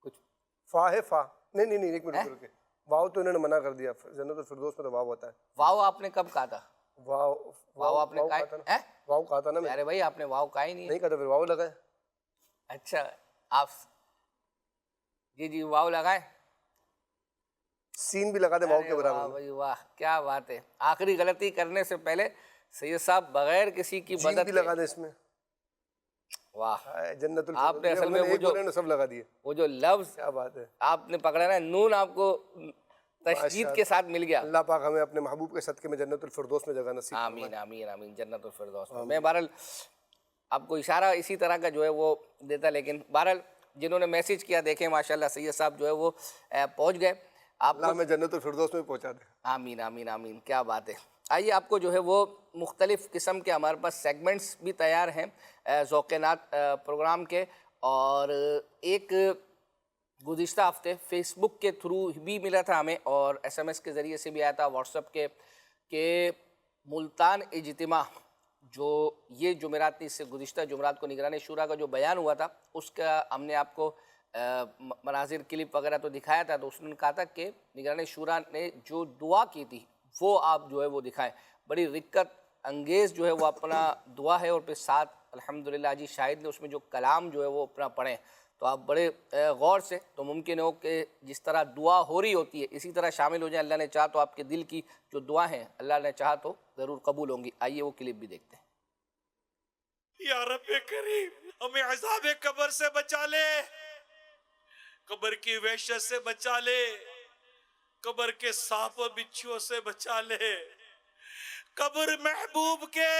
کچھ فا ہے، فا نہیں ایک منٹ رکے. واو تو انہوں نے منع کر دیا، جنت الفردوس میں تو واو ہوتا ہے. واو آپ نے کب کہا تھا؟ واو آپ نے واو کہا تھا نا. ارے بھائی آپ نے واو کہا ہی نہیں کہا تھا، پھر واو لگائے. اچھا آپ جی واو لگائیں. سین بھی لگا دے واو کے برابر. بھائی واہ کیا بات ہے. آخری غلطی کرنے سے پہلے سید صاحب بغیر کسی کی مدد بھی لگا دے اس میں. واہ جنت آپ نے اصل میں وہ سب لگا دیے. وہ جو لفظ کیا بات ہے آپ نے پکڑا نا، نون آپ کو تشدید کے ساتھ مل گیا. اللہ پاک ہمیں اپنے محبوب کے صدقے میں جنت الفردوس میں جگہ نصیب. آمین آمین آمین. جنت الفردوس میں. میں بہرحال آپ کو اشارہ اسی طرح کا جو ہے وہ دیتا، لیکن بہرحال جنہوں نے میسیج کیا دیکھیں ماشاءاللہ سید صاحب جو ہے وہ پہنچ گئے. آپ ہمیں جنت الفردوس میں پہنچا دے. آمین آمین آمین. کیا بات ہے. آئیے آپ کو جو ہے وہ مختلف قسم کے ہمارے پاس سیگمنٹس بھی تیار ہیں ذوق نات پروگرام کے، اور ایک گزشتہ ہفتے فیس بک کے تھرو بھی ملا تھا ہمیں، اور ایس ایم ایس کے ذریعے سے بھی آیا تھا، واٹس ایپ کے، کہ ملتان اجتماع جو یہ جمعرات سے گزشتہ جمعرات کو نگران شورا کا جو بیان ہوا تھا، اس کا ہم نے آپ کو مناظر کلپ وغیرہ تو دکھایا تھا. تو اس نے کہا تھا کہ نگران شورا نے جو دعا کی تھی وہ آپ جو ہے وہ دکھائیں. بڑی رکت انگیز جو ہے وہ اپنا دعا ہے، اور پھر ساتھ الحمدللہ جی شاہد نے اس میں جو کلام جو ہے وہ اپنا پڑھیں. تو آپ بڑے غور سے، تو ممکن ہو کہ جس طرح دعا ہو رہی ہوتی ہے اسی طرح شامل ہو جائیں. اللہ نے چاہا تو آپ کے دل کی جو دعا ہیں اللہ نے چاہا تو ضرور قبول ہوں گی. آئیے وہ کلپ بھی دیکھتے ہیں. یا رب کریم ہمیں عذاب قبر سے بچا لے، قبر کی وحشت سے بچا لے، قبر کے سانپ و بچھوؤں سے بچا لے، قبر محبوب کے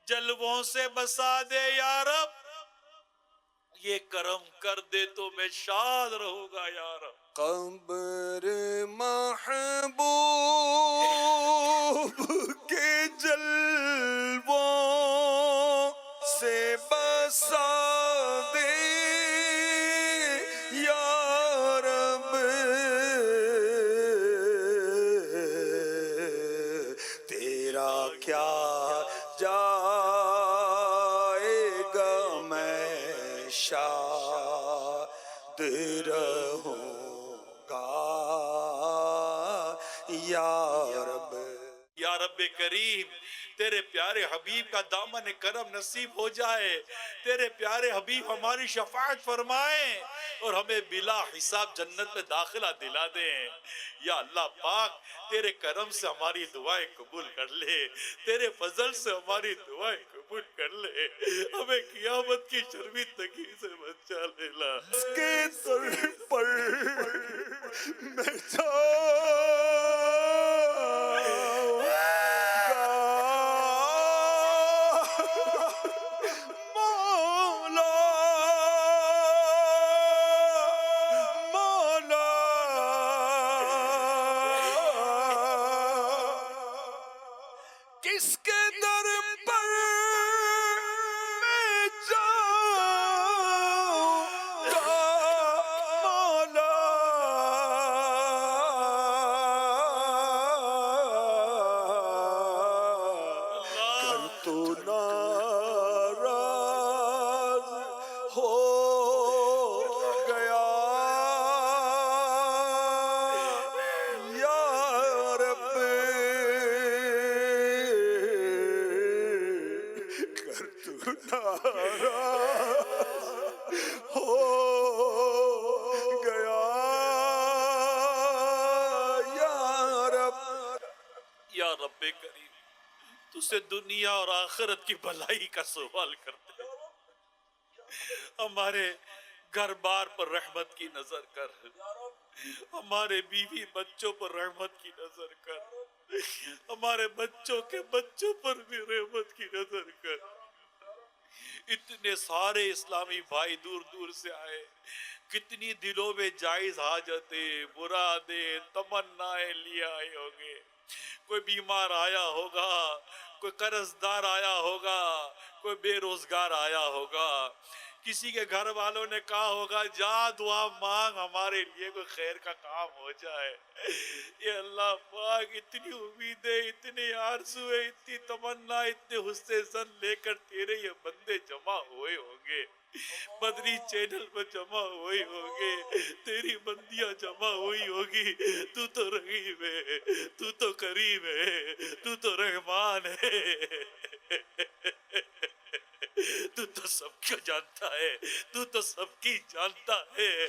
جلووں سے بسا دے. یا رب یہ کرم کر دے تو میں شاد رہوں گا. یا رب قبر محبوب کے جلووں سے بسا دے یا رب، تیرا کیا جائے گا میں شاد رہوں گا یا رب. یا رب کریم تیرے پیارے حبیب کا دامن کرم نصیب ہو جائے، تیرے پیارے حبیب ہماری شفاعت فرمائیں اور ہمیں بلا حساب جنت میں داخلہ دلا دیں. یا اللہ پاک تیرے کرم سے ہماری دعائیں قبول کر لے، تیرے فضل سے ہماری دعائیں قبول کر لے، ہمیں قیامت کی شرمندگی سے بچا لینا. اس کے سر پر میں دنیا اور آخرت کی بھلائی کا سوال کرتے ہیں۔ ہمارے گھر بار پر رحمت کی نظر کر، ہمارے بیوی بچوں پر رحمت کی نظر کر، ہمارے بچوں کے بچوں پر بھی رحمت کی نظر کر۔ اتنے سارے اسلامی بھائی دور دور سے آئے، کتنی دلوں میں جائز حاجتیں، مرادیں، تمنائیں لے آئے ہوں گے۔ کوئی بیمار آیا ہوگا، کوئی قرض دار آیا ہوگا، کوئی بے روزگار آیا ہوگا، کسی کے گھر والوں نے کہا ہوگا جا دعا مانگ ہمارے لیے کوئی خیر کا کام ہو جائے۔ یہ اللہ پاک اتنی امیدیں، اتنے آرزویں، اتنی تمنا، اتنے حسن زن لے کر تیرے یہ بندے جمع ہوئے ہوں گے، مدنی چینل پر جمع ہوئے ہوں گے، تیری بندیاں جمع ہوئی ہوگی۔ تو تو رحیم ہے، تو تو کریم ہے، تو تو رحمان ہے، تو تو سب کو جانتا ہے، تو تو سب کی جانتا ہے،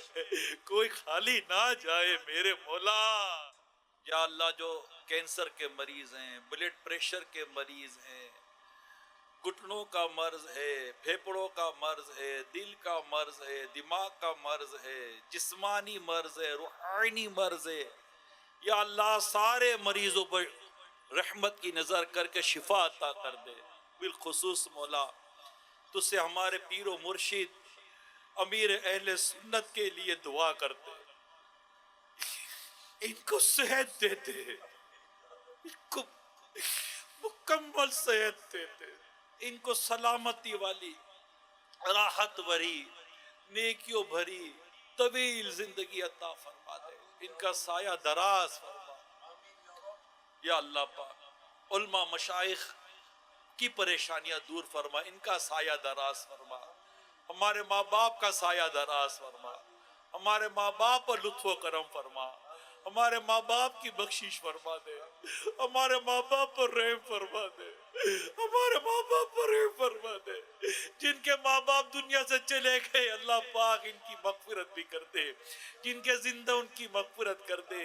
کوئی خالی نہ جائے میرے مولا۔ یا اللہ جو کینسر کے مریض ہیں، بلڈ پریشر کے مریض ہیں، گھٹنوں کا مرض ہے، پھیپڑوں کا مرض ہے، دل کا مرض ہے، دماغ کا مرض ہے، جسمانی مرض ہے، روحانی مرض ہے، یا اللہ سارے مریضوں پر رحمت کی نظر کر کے شفا عطا کر دے۔ بالخصوص مولا تجھ سے ہمارے پیر و مرشد امیر اہل سنت کے لیے دعا کرتے، ان کو صحت دیتے، ان کو مکمل صحت دیتے، ان کو سلامتی والی، راحت بھری، نیکیوں بھری طویل زندگی عطا فرما دے، ان کا سایہ دراز فرما۔ یا اللہ پاک علماء مشائخ کی پریشانیاں دور فرما، ان کا سایہ دراز فرما، ہمارے ماں باپ کا سایہ دراز فرما، ہمارے ماں باپ پر لطف و کرم فرما، ہمارے ماں باپ کی بخشش فرما دے، ہمارے ماں باپ پر رحم فرما دے، ہمارے ماں باپ پر رحم فرما دے۔ جن کے ماں باپ دنیا سے چلے گئے اللہ پاک ان کی مغفرت بھی کر دے، جن کے زندہ ان کی مغفرت کر دے،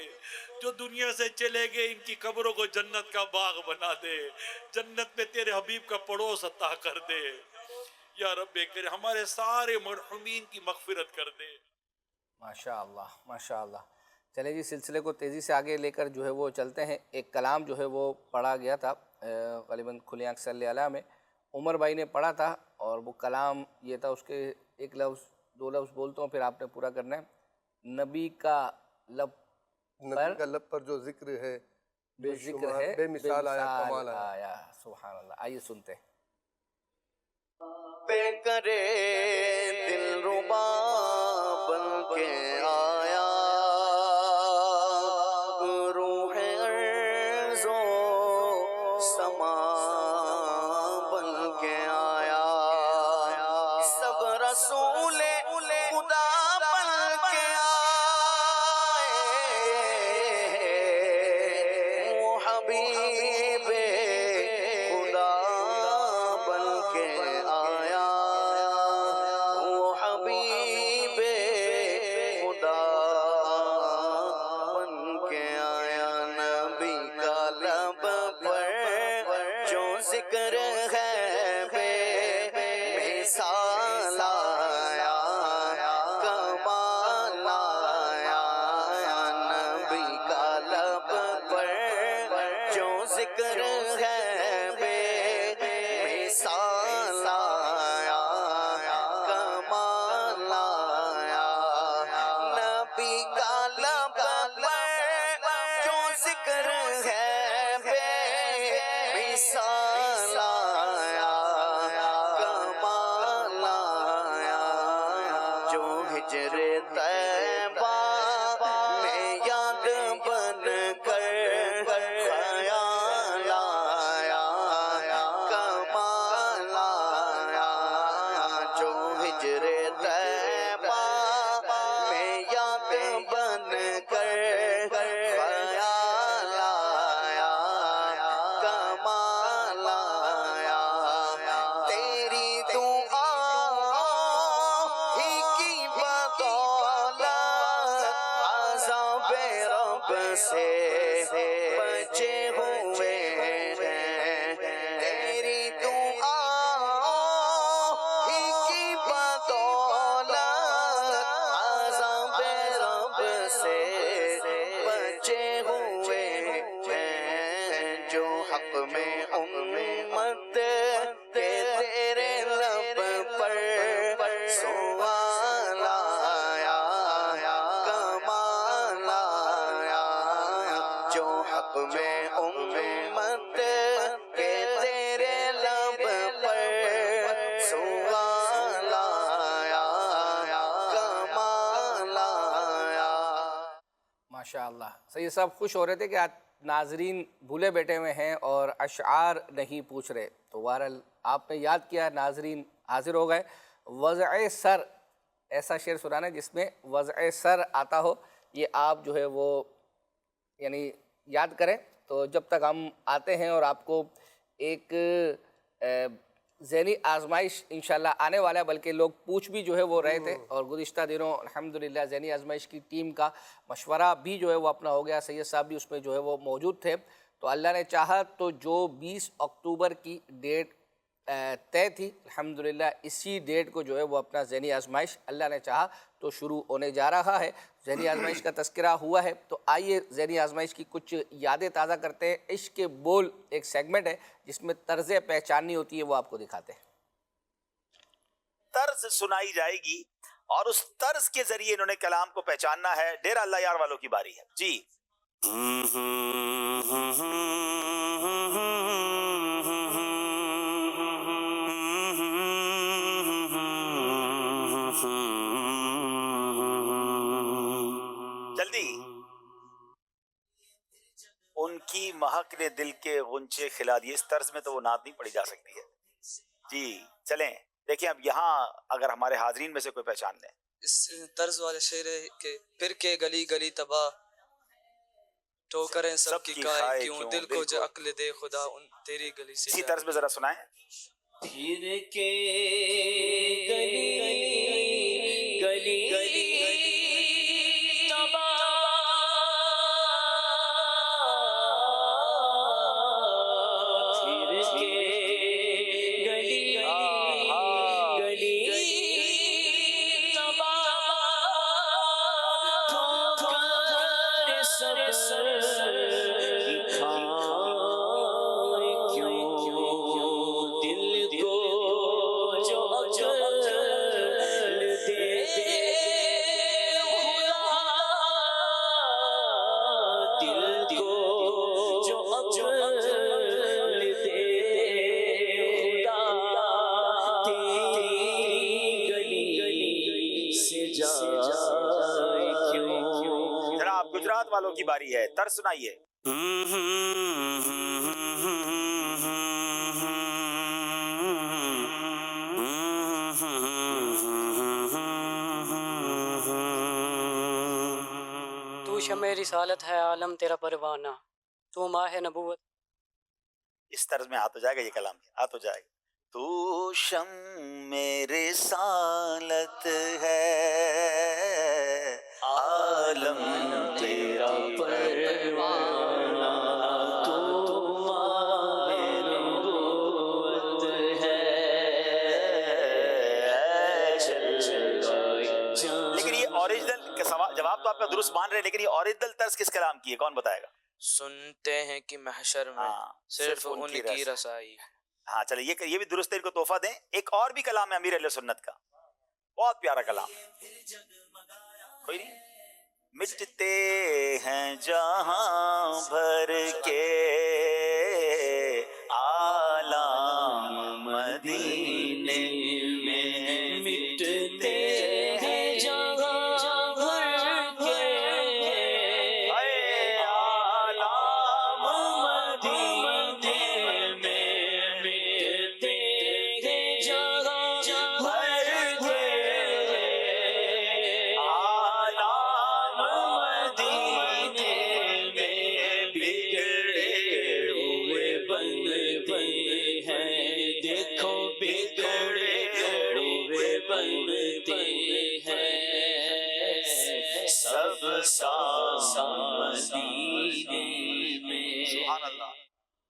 جو دنیا سے چلے گئے ان کی قبروں کو جنت کا باغ بنا دے، جنت میں تیرے حبیب کا پڑوس عطا کر دے۔ یا رب کریم ہمارے سارے مرحومین کی مغفرت کر دے۔ ماشاءاللہ ماشاءاللہ۔ چلیں جی سلسلے کو تیزی سے آگے لے کر جو ہے وہ چلتے ہیں۔ ایک کلام جو ہے وہ پڑھا گیا تھا غالباً کھلی آنکھ صلی اللہ علیہ میں، عمر بھائی نے پڑھا تھا، اور وہ کلام یہ تھا، اس کے ایک لفظ دو لفظ بولتا ہوں پھر آپ نے پورا کرنا ہے۔ نبی کا لب پر جو ذکر ہے، جو ذکر ہے بے مثال آیا، کمال آیا، سبحان اللہ۔ آئیے سنتے ہیں۔ پہ کرے دل ربا بن کے آیا، روح ارض و سما بن کے آیا، سب رسول خدا بن کے آئے، وہ حبیب خدا بن کے آیا، وہ حبیب خدا بن کے آیا، نبی کا لب پر جو ذکر ہے بے مثال آیا، کمال آیا، نبی کا لب پر جو ذکر ہے بے مثال آیا، کمال آیا، نبی کا لب پر جو ذکر ہے بے مثال آیا، کمال آیا، جو ہجر طیبہ میں یاد بن کر خیال آیا، کمال آیا، جو ہجر طیبہ میں یاد بن کر خیال آیا، کمال آیا، تیری دعا ہی کی بدولت عذاب رب سے بچے ہوئے ہیں، تیری یہ سب خوش ہو رہے تھے کہ آج ناظرین بھولے بیٹھے ہوئے ہیں اور اشعار نہیں پوچھ رہے، تو بہرحال آپ نے یاد کیا، ناظرین حاضر ہو گئے۔ وضع سر، ایسا شعر سنانا ہے جس میں وضع سر آتا ہو، یہ آپ جو ہے وہ یعنی یاد کریں۔ تو جب تک ہم آتے ہیں اور آپ کو ایک ذہنی آزمائش انشاءاللہ آنے والا ہے، بلکہ لوگ پوچھ بھی جو ہے وہ رہے تھے، اور گزشتہ دنوں الحمدللہ ذہنی آزمائش کی ٹیم کا مشورہ بھی جو ہے وہ اپنا ہو گیا، سید صاحب بھی اس میں جو ہے وہ موجود تھے۔ تو اللہ نے چاہا تو جو 20 اکتوبر کی ڈیٹ طے تھی، الحمدللہ اسی ڈیٹ کو جو ہے وہ اپنا ذہنی آزمائش اللہ نے چاہا تو شروع ہونے جا رہا ہے۔ ذہنی آزمائش کا تذکرہ ہوا ہے، تو آئیے ذہنی آزمائش کی کچھ یادیں تازہ کرتے ہیں۔ عشق کے بول ایک سیگمنٹ ہے جس میں طرز پہچاننی ہوتی ہے، وہ آپ کو دکھاتے ہیں۔ طرز سنائی جائے گی اور اس طرز کے ذریعے انہوں نے کلام کو پہچاننا ہے۔ ڈیرہ اللہ یار والوں کی باری ہے جی۔ جلدی۔ ان کی مہک نے دل کے غنچے کھلا دیے، اس طرز میں تو وہ نعت نہیں پڑھی جا سکتی ہے جی۔ چلیں دیکھیں اب یہاں اگر ہمارے حاضرین میں سے کوئی پہچان لیں اس طرز والے شعر ہے کہ پھر کے گلی گلی تباہ ٹھوکریں سب کی کھائے کیوں، دل کو جو عقل دے خدا ان تیری گلی سے اسی طرز میں ذرا سنائیں۔ پھر کے گلی گلی والوں کی باری ہے، طرز سنائیے۔ تو شمع رسالت ہے عالم تیرا پروانہ، تو ماہ نبوت۔ اس طرز میں آ تو جائے گا یہ کلام، آ تو جائے گا۔ تو شمع رسالت ہے عالم تیرا پروانہ، تو ماہ نبوت ہے۔ لیکن یہ اوریجنل کا جواب تو آپ کا درست مان رہے ہیں، لیکن یہ اوریجنل طرز کس کلام کی ہے، کون بتائے گا؟ سنتے ہیں کہ محشر میں صرف ان کی رسائی۔ ہاں چلے یہ بھی درست ہے، ان کو تحفہ دیں۔ ایک اور بھی کلام ہے امیر اہل سنت کا، بہت پیارا کلام، کوئی نہیں۔ مٹتے ہیں جہاں بھر کے عالم مدینے میں، مٹتے ہیں جہاں بھر کے عالم مدینے میں، مٹتے ہیں جہاں بھر کے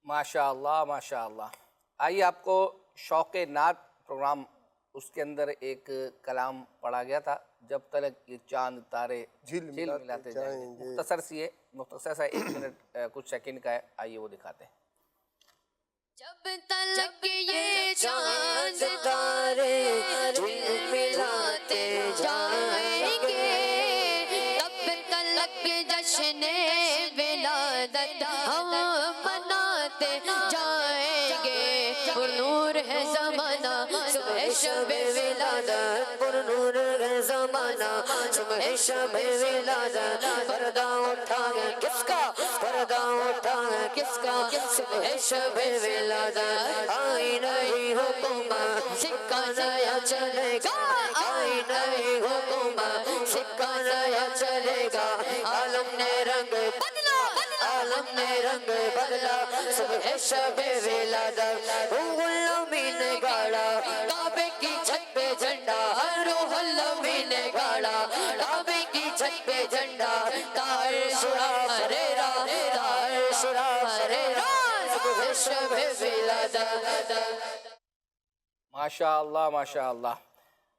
ماشاء اللہ ماشاء اللہ۔ آئیے آپ کو شوق نعت پروگرام، اس کے اندر ایک کلام پڑھا گیا تھا، جب تلک یہ چاند تارے جھل ملاتے جائیں گے، مختصر سا 1 منٹ کچھ سیکنڈ کا ہے، آئیے وہ دکھاتے ہیں۔ جب تلک یہ چاند تارے جھل ملاتے جائیں گے، تب تلک جشن ولادت ہم مناتے جائیں گے، پر نور ہے زمانہ صبح شب ولادت پر نور ہے زمانہ صبح شب ولادت پردہ اٹھا ہے کس کا پردہ اٹھا ہے کس کا صبح شب ولادت آئی نہیں حکومت سکہ نیا چلے گا آئی نہیں حکومت سکہ نیا چلے گا عالم نے رنگ بدلا عالم نے رنگ بدلا صبح شب ولادت روح الامین نے گاڑا کعبے کی چھت پہ جھنڈا روح الامین نے گاڑا کعبے کی چھت پہ جھنڈا تار سرا ہریرا تار سرا ہریرا صبح شب ولادت. ماشاء اللہ ماشاء اللہ.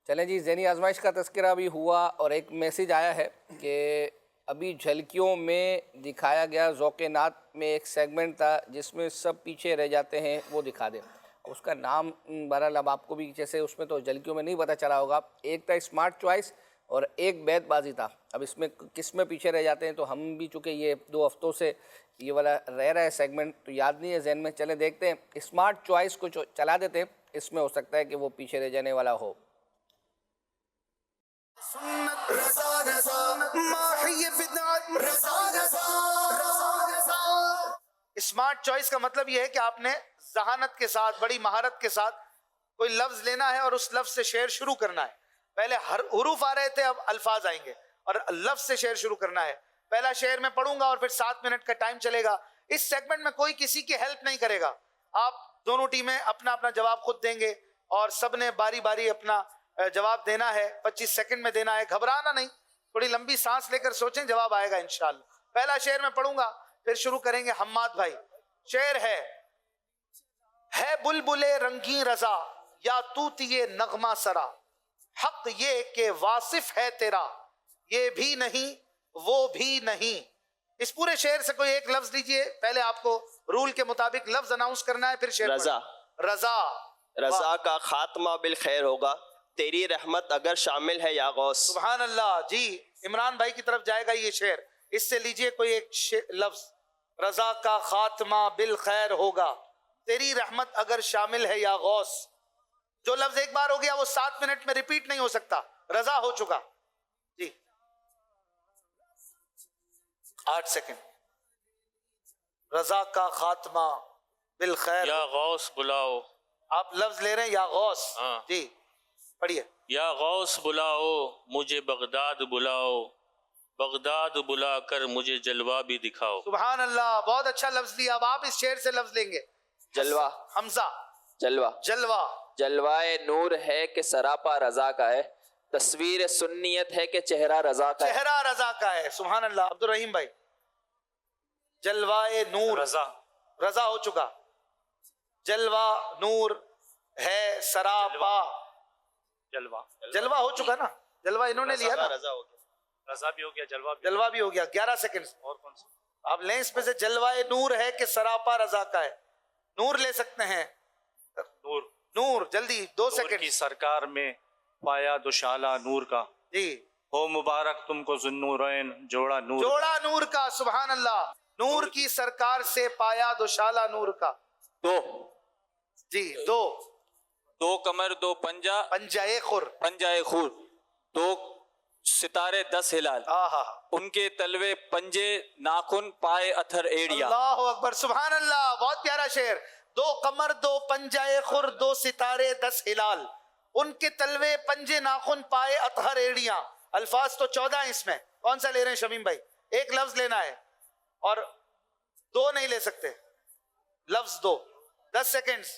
چلیں جی ذہنی آزمائش کا تذکرہ بھی ہوا اور ایک میسیج آیا ہے کہ ابھی جھلکیوں میں دکھایا گیا ذوق نعت میں ایک سیگمنٹ تھا جس میں سب پیچھے رہ جاتے ہیں، وہ دکھا دیں. اس کا نام بہرحال اب آپ کو بھی جیسے اس میں تو جھلکیوں میں نہیں پتہ چلا ہوگا. ایک تھا اسمارٹ چوائس اور ایک بیت بازی تھا. اب اس میں کس میں پیچھے رہ جاتے ہیں تو ہم بھی چونکہ یہ 2 ہفتوں سے یہ والا رہ رہا ہے سیگمنٹ تو یاد نہیں ہے ذہن میں. چلیں دیکھتے ہیں اسمارٹ چوائس کو چلا دیتے ہیں، اس میں ہو سکتا ہے کہ وہ پیچھے رہ جانے والا ہو. اسمارٹ چوائس کا مطلب یہ ہے کہ آپ نے ذہانت کے ساتھ بڑی مہارت کے ساتھ کوئی لفظ لینا ہے اور اس لفظ سے شعر شروع کرنا ہے. پہلے حروف آ رہے تھے، اب الفاظ آئیں گے اور لفظ سے شعر شروع کرنا ہے. پہلا شعر میں پڑھوں گا اور پھر 7 منٹ کا ٹائم چلے گا. اس سیگمنٹ میں کوئی کسی کی ہیلپ نہیں کرے گا. آپ دونوں ٹیمیں اپنا اپنا جواب خود دیں گے اور سب نے باری باری اپنا جواب دینا ہے. 25 سیکنڈ میں دینا ہے. گھبرانا نہیں، تھوڑی لمبی سانس لے کر سوچیں، جواب آئے گا انشاءاللہ. پہلا شعر میں پڑھوں گا پھر شروع کریں گے حماد بھائی. شعر ہے بلبل رنگیں رضا یا طوطی نغمہ سرا، حق یہ کہ واصف ہے تیرا، یہ بھی نہیں وہ بھی نہیں. اس پورے شعر سے کوئی ایک لفظ لیجئے. پہلے آپ کو رول کے مطابق لفظ اناؤنس کرنا ہے پھر شعر. رضا. رضا. رضا کا خاتمہ بالخیر ہوگا، تیری رحمت اگر شامل ہے یا غوث. سبحان اللہ. جی عمران بھائی کی طرف جائے گا یہ شعر. اس سے لیجئے کوئی ایک لفظ. رضا کا خاتمہ بالخیر ہوگا، تیری رحمت اگر شامل ہے یا غوث. جو لفظ ایک بار ہو گیا وہ 7 منٹ میں ریپیٹ نہیں ہو سکتا. رضا ہو چکا. جی 8 سیکنڈ. رضا کا خاتمہ بالخیر. یا غوث بلاؤ. آپ لفظ لے رہے ہیں یا غوث. جی پڑھیے. یا غوث بلاؤ مجھے بغداد بلاؤ، بغداد بلا کر مجھے جلوہ بھی دکھاؤ. سبحان اللہ. بہت اچھا لفظ لیا. اب آپ اس شعر سے لفظ لیں گے. جلوہ. حمزہ. جلوہ. جلوہ. جلوائے نور ہے کہ سراپا رضا کا ہے، تصویر سنیت ہے کہ چہرہ رضا کا ہے. چہرہ رضا کا ہے. سبحان اللہ. عبد الرحیم بھائی. جلوائے نور. رضا. رضا ہو چکا. جلوہ نور ہے سراپا. جلوہ. جلوہ ہو چکا نا. جلوہ انہوں نے لیا نا. رضا ہو گیا. رضا بھی ہو گیا، جلوہ بھی. جلوہ بھی ہو گیا. 11 سیکنڈ. اور کون سا آپ لیں اس میں سے. جلوائے نور ہے کہ سراپا رضا کا ہے. نور لے سکتے ہیں. نور. نور جلدی 2 سیکنڈ. کی سرکار میں پایا دوشالہ نور کا. جی ہو مبارک تم کو ذوالنورین جوڑا نور. جوڑا نور کا. سبحان اللہ. نور کی سرکار سے پایا دوشالہ نور کا. 2. جی 2. 2 کمر 2 پنجہ. پنجہ خور. پنجہ خور. 2 ستارے 10 ہلال. ان کے تلوے پنجے ناخن پائے اتھر ایڑیا. اللہ اکبر. سبحان اللہ. بہت پیارا شعر. 2 قمر 2 پنجہ خور 2 ستارے 10 ہلال، ان کے تلوے پنجے ناخن پائے اطہر ایڑیاں. الفاظ تو 14 ہیں اس میں. کون سا لے رہے ہیں شمیم بھائی؟ ایک لفظ لینا ہے اور 2 نہیں لے سکتے. لفظ 2. 10 سیکنڈز.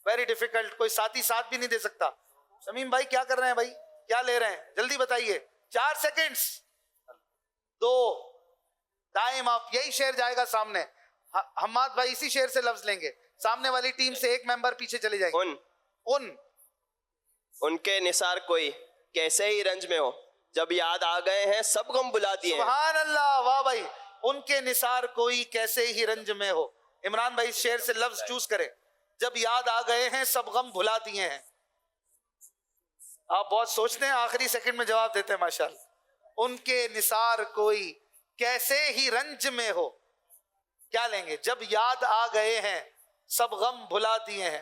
Very difficult. کوئی ساتھی ساتھ بھی نہیں دے سکتا. شمیم بھائی کیا کر رہے ہیں بھائی؟ کیا لے رہے ہیں؟ جلدی بتائیے. 4 سیکنڈز. 2 ٹائم آپ. یہی شعر جائے گا سامنے. حماد بھائی اسی شعر سے لفظ لیں گے. سامنے والی ٹیم سے ایک ممبر پیچھے چلے جائیں گے. ان کے نثار کوئی کیسے ہی رنج میں ہو، جب یاد آ گئے ہیں سب غم بلا دیے. سبحان اللہ. واہ بھائی. ان کے نثار کوئی کیسے ہی رنج میں ہو. عمران بھائی اس شعر سے لفظ چوز کریں. جب یاد آ گئے ہیں سب غم بھلا دیے ہیں. آپ بہت سوچتے ہیں، آخری سیکنڈ میں جواب دیتے ہیں. ماشاءاللہ. ان کے نثار کوئی کیسے ہی رنج میں ہو. کیا لیں گے؟ جب یاد آ گئے ہیں سب غم بھلا دیے ہیں.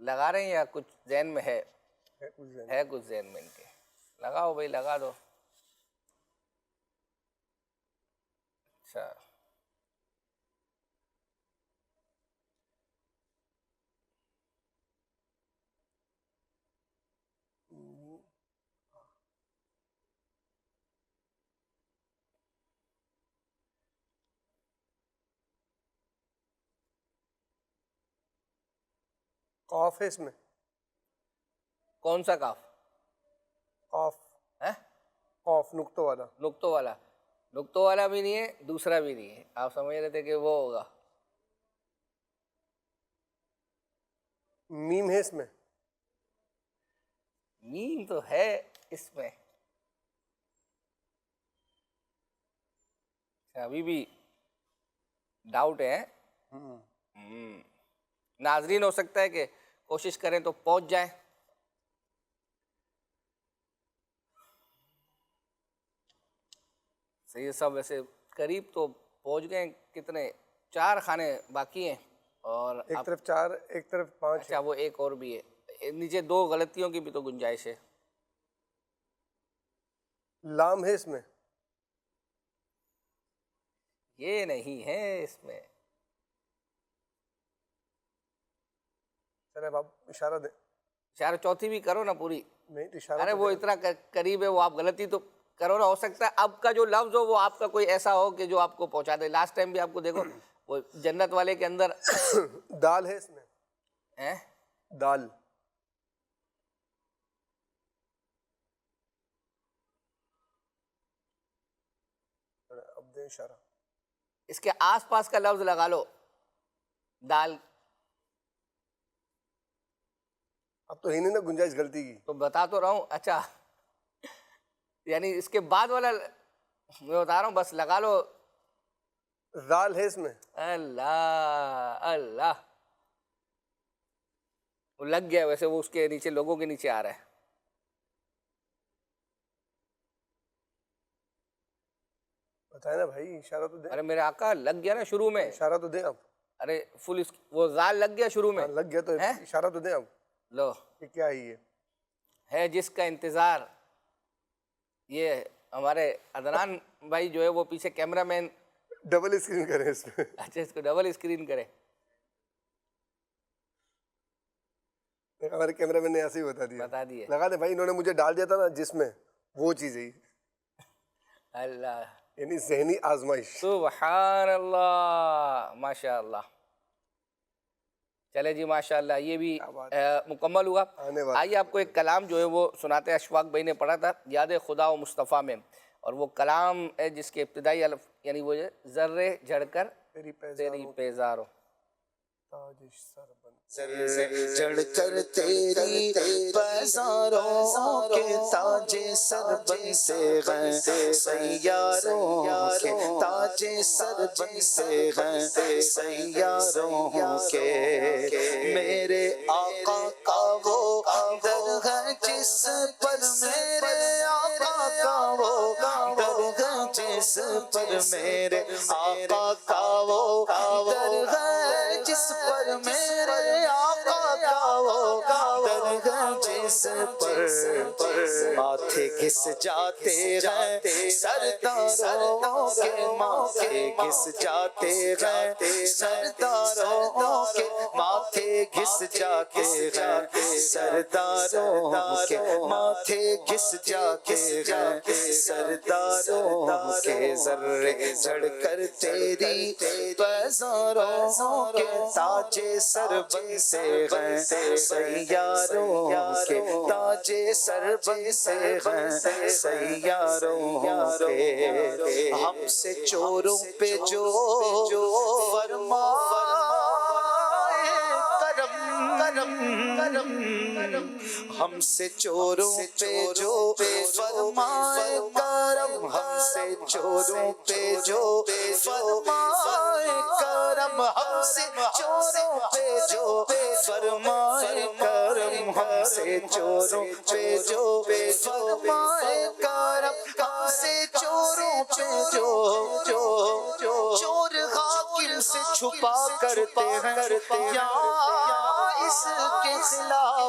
لگا رہے ہیں یا کچھ ذہن میں ہے کچھ ذہن میں ان کے؟ لگاؤ بھائی لگا دو. اچھا قاف ہے اس میں؟ کون سا کاف؟ قاف ہے قاف نقطوں والا. نقطوں والا بھی نہیں ہے, دوسرا بھی نہیں ہے. آپ سمجھ رہے تھے کہ وہ ہوگا. میم ہے اس میں؟ میم تو ہے اس میں. ابھی بھی ڈاؤٹ ہے. ناظرین ہو سکتا ہے کہ کوشش کریں تو پہنچ جائیں. صحیح سب ویسے قریب تو پہنچ گئے. کتنے 4 خانے باقی ہیں اور ایک طرف 4 ایک طرف 5. اچھا وہ ایک اور بھی ہے. نیچے 2 غلطیوں کی بھی تو گنجائش ہے. لام ہے اس میں؟ یہ نہیں ہے اس میں. چلے اب آپ اشارہ دیں. اشارہ چوتھی بھی کرو نا پوری. نہیں تو اشارہ ارے وہ اتنا قریب ہے, وہ آپ غلطی تو کرو نا. ہو سکتا ہے اب کا جو لفظ ہو وہ آپ کا کوئی ایسا ہو کہ جو آپ کو پہنچا دے. لاسٹ ٹائم بھی آپ کو دیکھو وہ جنت والے کے اندر دال ہے اس میں؟ دال اب دیں اشارہ. اس کے آس پاس کا لفظ لگا لو. دال اب تو ہی نہیں نا گنجائش غلطی کی. تو بتا تو رہا ہوں. اچھا یعنی اس کے بعد والا میں بتا رہا ہوں, بس لگا لو. دال ہے اس میں؟ اللہ اللہ وہ لگ گیا. ویسے وہ اس کے نیچے لوگوں کے نیچے آ رہا ہے. بتائیں نا بھائی اشارہ تو دیں. ارے میرے آقا لگ گیا نا شروع میں. اشارہ تو دیں آپ. ارے فل وہ زال لگ گیا شروع میں. لگ گیا تو اشارہ تو دیں آپ. لو یہ کیا ہے جس کا انتظار. یہ ہمارے عدنان بھائی جو ہے وہ پیچھے کیمرہ مین ڈبل اسکرین کریں اس میں. اچھا اس کو ڈبل اسکرین کرے. ہمارے کیمرہ مین نے ایسے ہی بتا دیا. لگا دیں بھائی, انہوں نے مجھے ڈال دیا تھا نا جس میں وہ چیز ہے. اللہ یعنی ذہنی آزمائش. سبحان اللہ ماشاء اللہ. چلے جی ماشاء اللہ یہ بھی مکمل ہوا. آئیے آپ کو ایک کلام جو ہے وہ سناتے. اشفاق بھائی نے پڑھا تھا یاد خدا و مصطفیٰ میں, اور وہ کلام ہے جس کے ابتدائی الف یعنی وہ ذرے جھڑ کر تیری پیزارو. چڑھ کر تیری پیزاروں کے تاج سر بنتے ہیں سیاروں کے تاج سر بنتے ہیں سیاروں کے. میرے آقا کا وہ در ہے جس پر میرے آقا کا وہ در ہے جس پر میرے آقا کا وہ در ہے جس پر میرے آقا کا وہ در ہے جس پر ماتھے گھس جاتے ہیں سرداروں کے ماتھے گھس جاتے ہیں سرداروں کے ماتھے گھس جاتے ہیں سرداروں کے ماتھے گھس جاتے ہیں سرداروں کے. ذرے جھڑ کر تیری پیزاروں کے تاج سر بنتے ہیں سیاروں کے تاج سر بنتے ہیں سیاروں کے. ہم سے چوروں پہ جو فرمائے کرم ہم سے چوروں پہ جو فرمائے کرم ہم سے چوروں پہ جو فرمائے کرم ہم سے چوروں پہ جو فرمائے کرم ہم سے چوروں پہ جو فرمائے کرم ہم سے چوروں پہ جو چور حاکم سے چھپا کرتے ہیں یا اس کے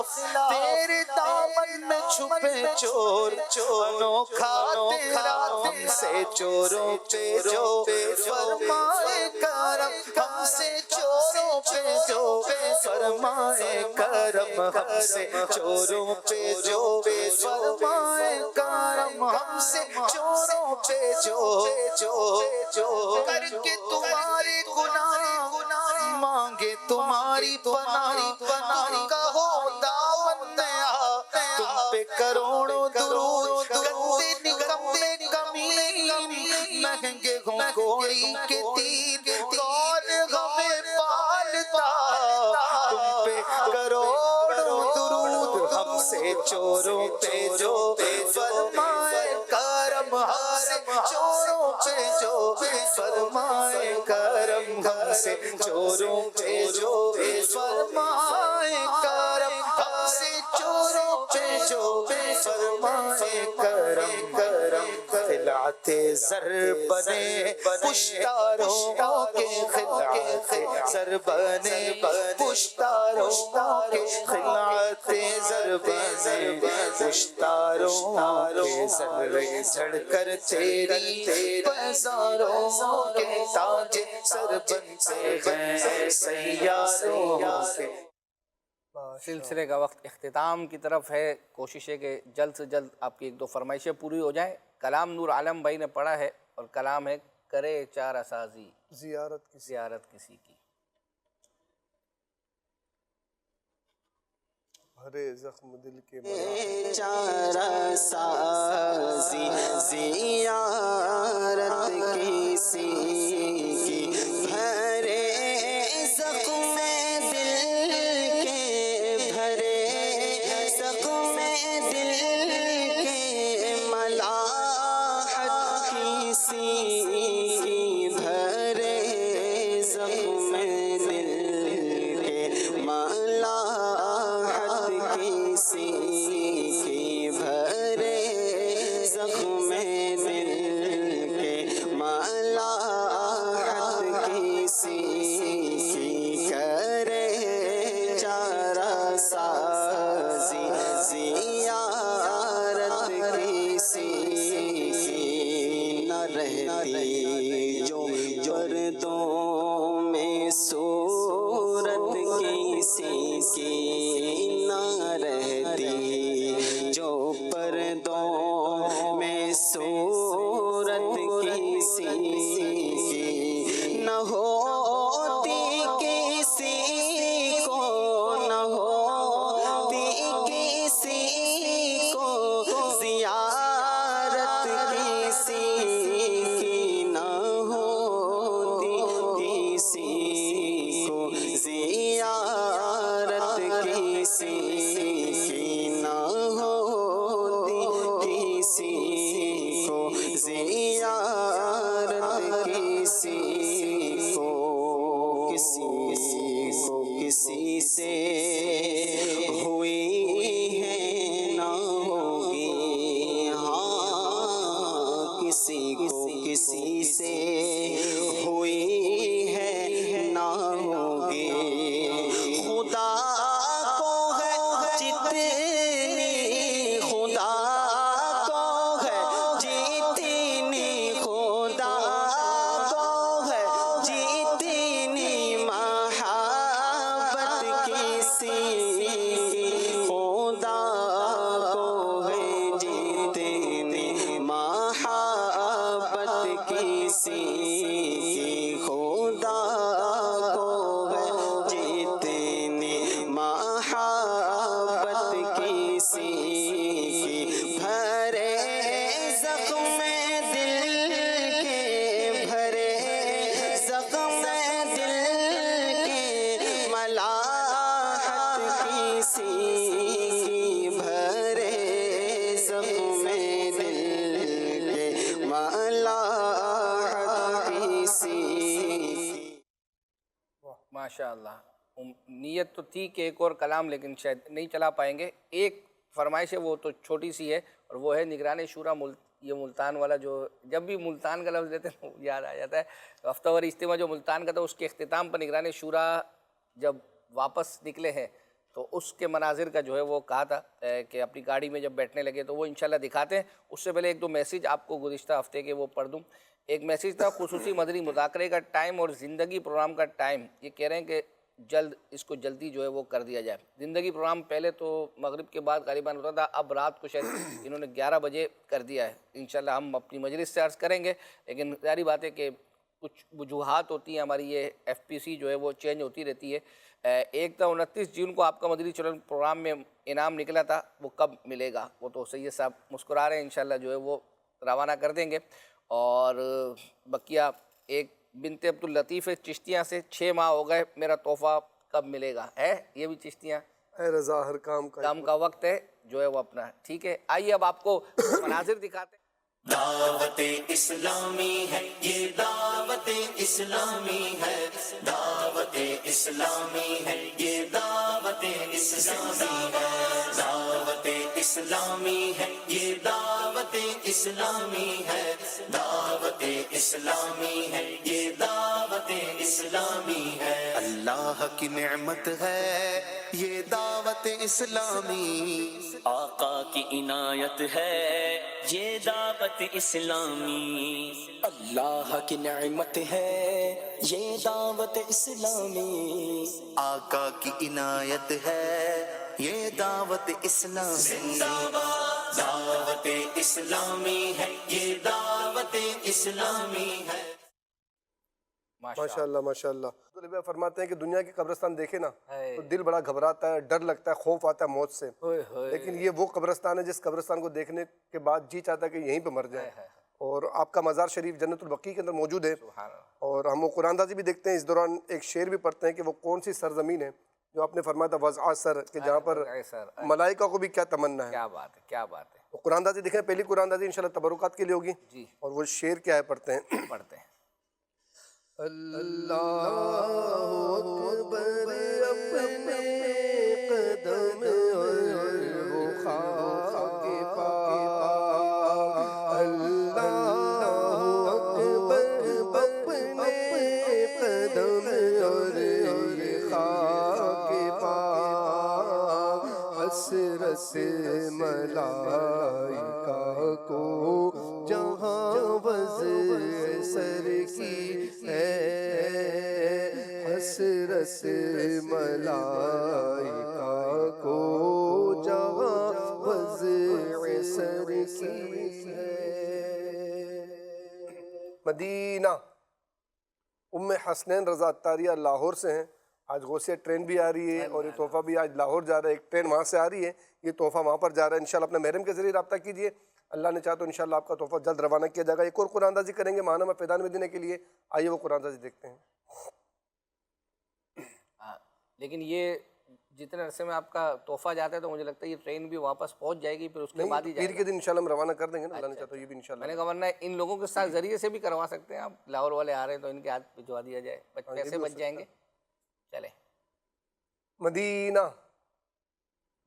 تیرے دامن میں چھپے چور انوکھا تیرا ہم سے چوروں پہ جو فرمائے کرم ہم سے چوروں پہ جو فرمائے کرم ہم سے چوروں پہ جو فرمائے کرم ہم سے چوروں پہ جو کر کے تمہارے گناہ مانگے تمہاری پناہ کہو دعوت نیا تم پہ کروڑوں درود گندے نکمے کمین مہنگے ہوں کوڑی کے تیر کون ہمیں پالتا تم پہ کروڑوں درود ہم سے چوروں پہ جو فرمائے کرم ہم سے چوروں پہ جو فرمائے کرم ہم سے چوروں پہ جو فرمائے کرم ہم سے چوروں پہ جو فرمائے کرم خلعت زر بنے پشتاروں کے خلعت زر بنے پشتاروں کے خلعت زر بنے پشتاروں کے زر جھڑ کر تیری بازاروں کے تاج سر بنتے ہیں سیاروں کے. سلسلے کا وقت اختتام کی طرف ہے. کوشش ہے کہ جلد سے جلد آپ کی ایک دو فرمائشیں پوری ہو جائیں. کلام نور عالم بھائی نے پڑھا ہے اور کلام ہے کرے چارہ سازی زیارت کسی کی. بھرے زخم دل کے چارہ سازی زیارت کسی کی بھرے زخم دل کے بھرے زخم دل کے ملاحت کسی کی بھرے زخم دل کے ملاحت کسی کی بھرے زخم دل کے ملاحت کسی کی کرے چارہ سازی زیارت کسی کی نہ رہتی جو پردوں میں صورت کسی کی نہ رہتی جو پردوں میں صورت کسی کی نہ ہوتی کسی کو نہ ہوتی کسی کو زیارت کسی کی نہ ہوتی کسی کو زیارت کسی کی نہ ہوتی کسی کو زیارت کسی کو کسی سے ہوئی ہے نہ ہوگی. ہاں کسی کو کسی سے ہوئی ہے نہ ہوگی. خدا کو ہے جتنی خدا کو ہے جتنی خدا کو ہے جتنی محبت کسی خدا کو ہے جتنی محبت کسی خدا کو ہے جتنی محبت کسی بھرے زخم دل کے بھرے زخم دل کے ملاحت کسی بھرے زخم دل کے ملاحت کسی. ماشاء اللہ. نیت تو تھی کہ ایک اور کلام لیکن شاید نہیں چلا پائیں گے. ایک فرمائش ہے وہ تو چھوٹی سی ہے اور وہ ہے نگران شورا یہ ملتان والا. جو جب بھی ملتان کا لفظ لیتے ہیں وہ یاد آ جاتا ہے. ہفتہ واری اجتماع جو ملتان کا تھا اس کے اختتام پر نگران شورا جب واپس نکلے ہیں تو اس کے مناظر کا جو ہے وہ کہا تھا کہ اپنی گاڑی میں جب بیٹھنے لگے تو وہ انشاءاللہ دکھاتے ہیں. اس سے پہلے ایک دو میسیج آپ کو گزشتہ ہفتے کے وہ پڑھ دوں. ایک میسیج تھا خصوصی مدنی مذاکرے کا ٹائم اور زندگی پروگرام کا ٹائم. یہ کہہ رہے ہیں کہ اس کو جلدی جو ہے وہ کر دیا جائے. زندگی پروگرام پہلے تو مغرب کے بعد غالباً ہوتا تھا, اب رات کو شاید انہوں نے 11 بجے کر دیا ہے. انشاءاللہ ہم اپنی مجلس سے عرض کریں گے, لیکن ظاہری بات ہے کہ کچھ وجوہات ہوتی ہیں ہماری, یہ FPC جو ہے وہ چینج ہوتی رہتی ہے. ایک تھا 29 جون کو آپ کا مدنی چلن پروگرام میں انعام نکلا تھا, وہ کب ملے گا وہ تو سید صاحب مسکرا رہے ہیں, انشاءاللہ جو ہے وہ روانہ کر دیں گے. اور بقیہ ایک بنت عبداللطیف چشتیاں سے 6 ماہ ہو گئے, میرا تحفہ کب ملے گا, ہے یہ بھی چشتیاں اے رضا ہر کام کا وقت ہے جو ہے وہ اپنا. ٹھیک ہے, آئیے اب آپ کو مناظر دکھاتے ہیں. دعوت اسلامی ہے یہ, دعوت اسلامی ہے, دعوت اسلامی ہے یہ, دعوت اسلامی ہے, دعوت اسلامی ہے یہ, دعوت اسلامی ہے, دعوت اسلامی ہے یہ, دعوت اسلامی ہے. اللہ کی نعمت ہے یہ دعوت اسلامی, آقا کی عنایت ہے یہ دعوت اسلامی. اللہ کی نعمت ہے یہ دعوت اسلامی, آقا کی عنایت ہے یہ دعوت اسلامی. دعوت اسلامی ہے یہ, دعوت اسلامی ہے. ماشاءاللہ ماشاءاللہ. تو فرماتے ہیں کہ دنیا کے قبرستان دیکھے نا تو دل بڑا گھبراتا ہے, ڈر لگتا ہے, خوف آتا ہے موت سے, لیکن یہ وہ قبرستان ہے جس قبرستان کو دیکھنے کے بعد جی چاہتا ہے کہ یہیں پہ مر جائے. اور آپ کا مزار شریف جنت البقیع کے اندر موجود ہے. اور ہم وہ قرآن دازی بھی دیکھتے ہیں, اس دوران ایک شعر بھی پڑھتے ہیں کہ وہ کون سی سرزمین ہے جو آپ نے فرمایا تھا وضع سر, کہ جہاں پر ملائکہ کو بھی کیا تمنا ہے. کیا بات ہے, کیا بات ہے. قرآن دازی دیکھیں, پہلی قرآن دازی انشاءاللہ تبرکات کے لیے ہوگی. اور وہ شعر کیا ہے پڑھتے ہیں. پڑھتے ہیں. اللہ اکبر اپنے قدم اور وہ خاک پا, اللہ اکبر اپنے قدم اور خاک پا, حسرت ملائکہ کو جہاں وضع سر کی ہے, حسرت ملائکہ کو جہاں وضع سر کی ہے. مدینہ. ام حسنین رضا عطاریہ لاہور سے ہیں. آج غوثیہ ٹرین بھی آ رہی ہے اور یہ تحفہ بھی آج لاہور جا رہا ہے, ایک ٹرین وہاں سے آ رہی ہے, یہ تحفہ وہاں پر جا رہا ہے. انشاءاللہ اپنے محرم کے ذریعے رابطہ کیجئے, اللہ نے چاہا تو انشاءاللہ آپ کا تحفہ جلد روانہ کیا جائے گا. ایک اور قرآن دازی کریں گے ماہنامہ فیضان مدینہ کے لیے, آئیے وہ قرآن دازی دیکھتے ہیں. لیکن یہ جتنے عرصے میں آپ کا تحفہ جاتا ہے تو مجھے لگتا ہے یہ ٹرین بھی واپس پہنچ جائے گی, پھر اس کے بعد ہی جائے گا. پیر کے دن انشاءاللہ ہم روانہ کر دیں گے نا, اللہ نے چاہا تو یہ بھی انشاءاللہ. میں نے کہا ورنہ ان لوگوں کے ساتھ ذریعے سے بھی کروا سکتے ہیں آپ, لاہور والے آ رہے ہیں تو ان کے ہاتھ بھجوا دیا جائے, پیسے بچ جائیں گے. چلیں. مدینہ.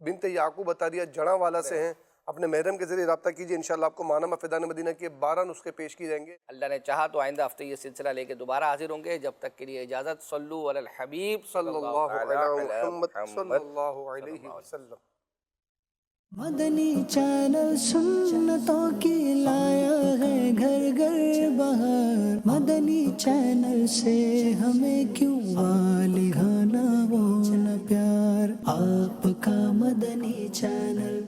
بنت یعقوب عطاریہ جڑاں والا سے ہیں, اپنے محرم کے ذریعے رابطہ کیجئے, انشاءاللہ آپ کو ماہنامہ فیضان مدینہ کے 12 نسخے پیش کی جائیں گے. اللہ نے چاہا تو آئندہ ہفتے یہ سلسلہ لے کے دوبارہ حاضر ہوں گے. جب تک کے لیے اجازت. صلو علی الحبیب صلی اللہ علی محمد صلی اللہ علیہ وسلم. مدنی چینل سنتوں کی لایا ہے گھر گھر بہار, مدنی چینل سے ہمیں کیوں والی گانا وہ نہ پیار, آپ کا مدنی چینل.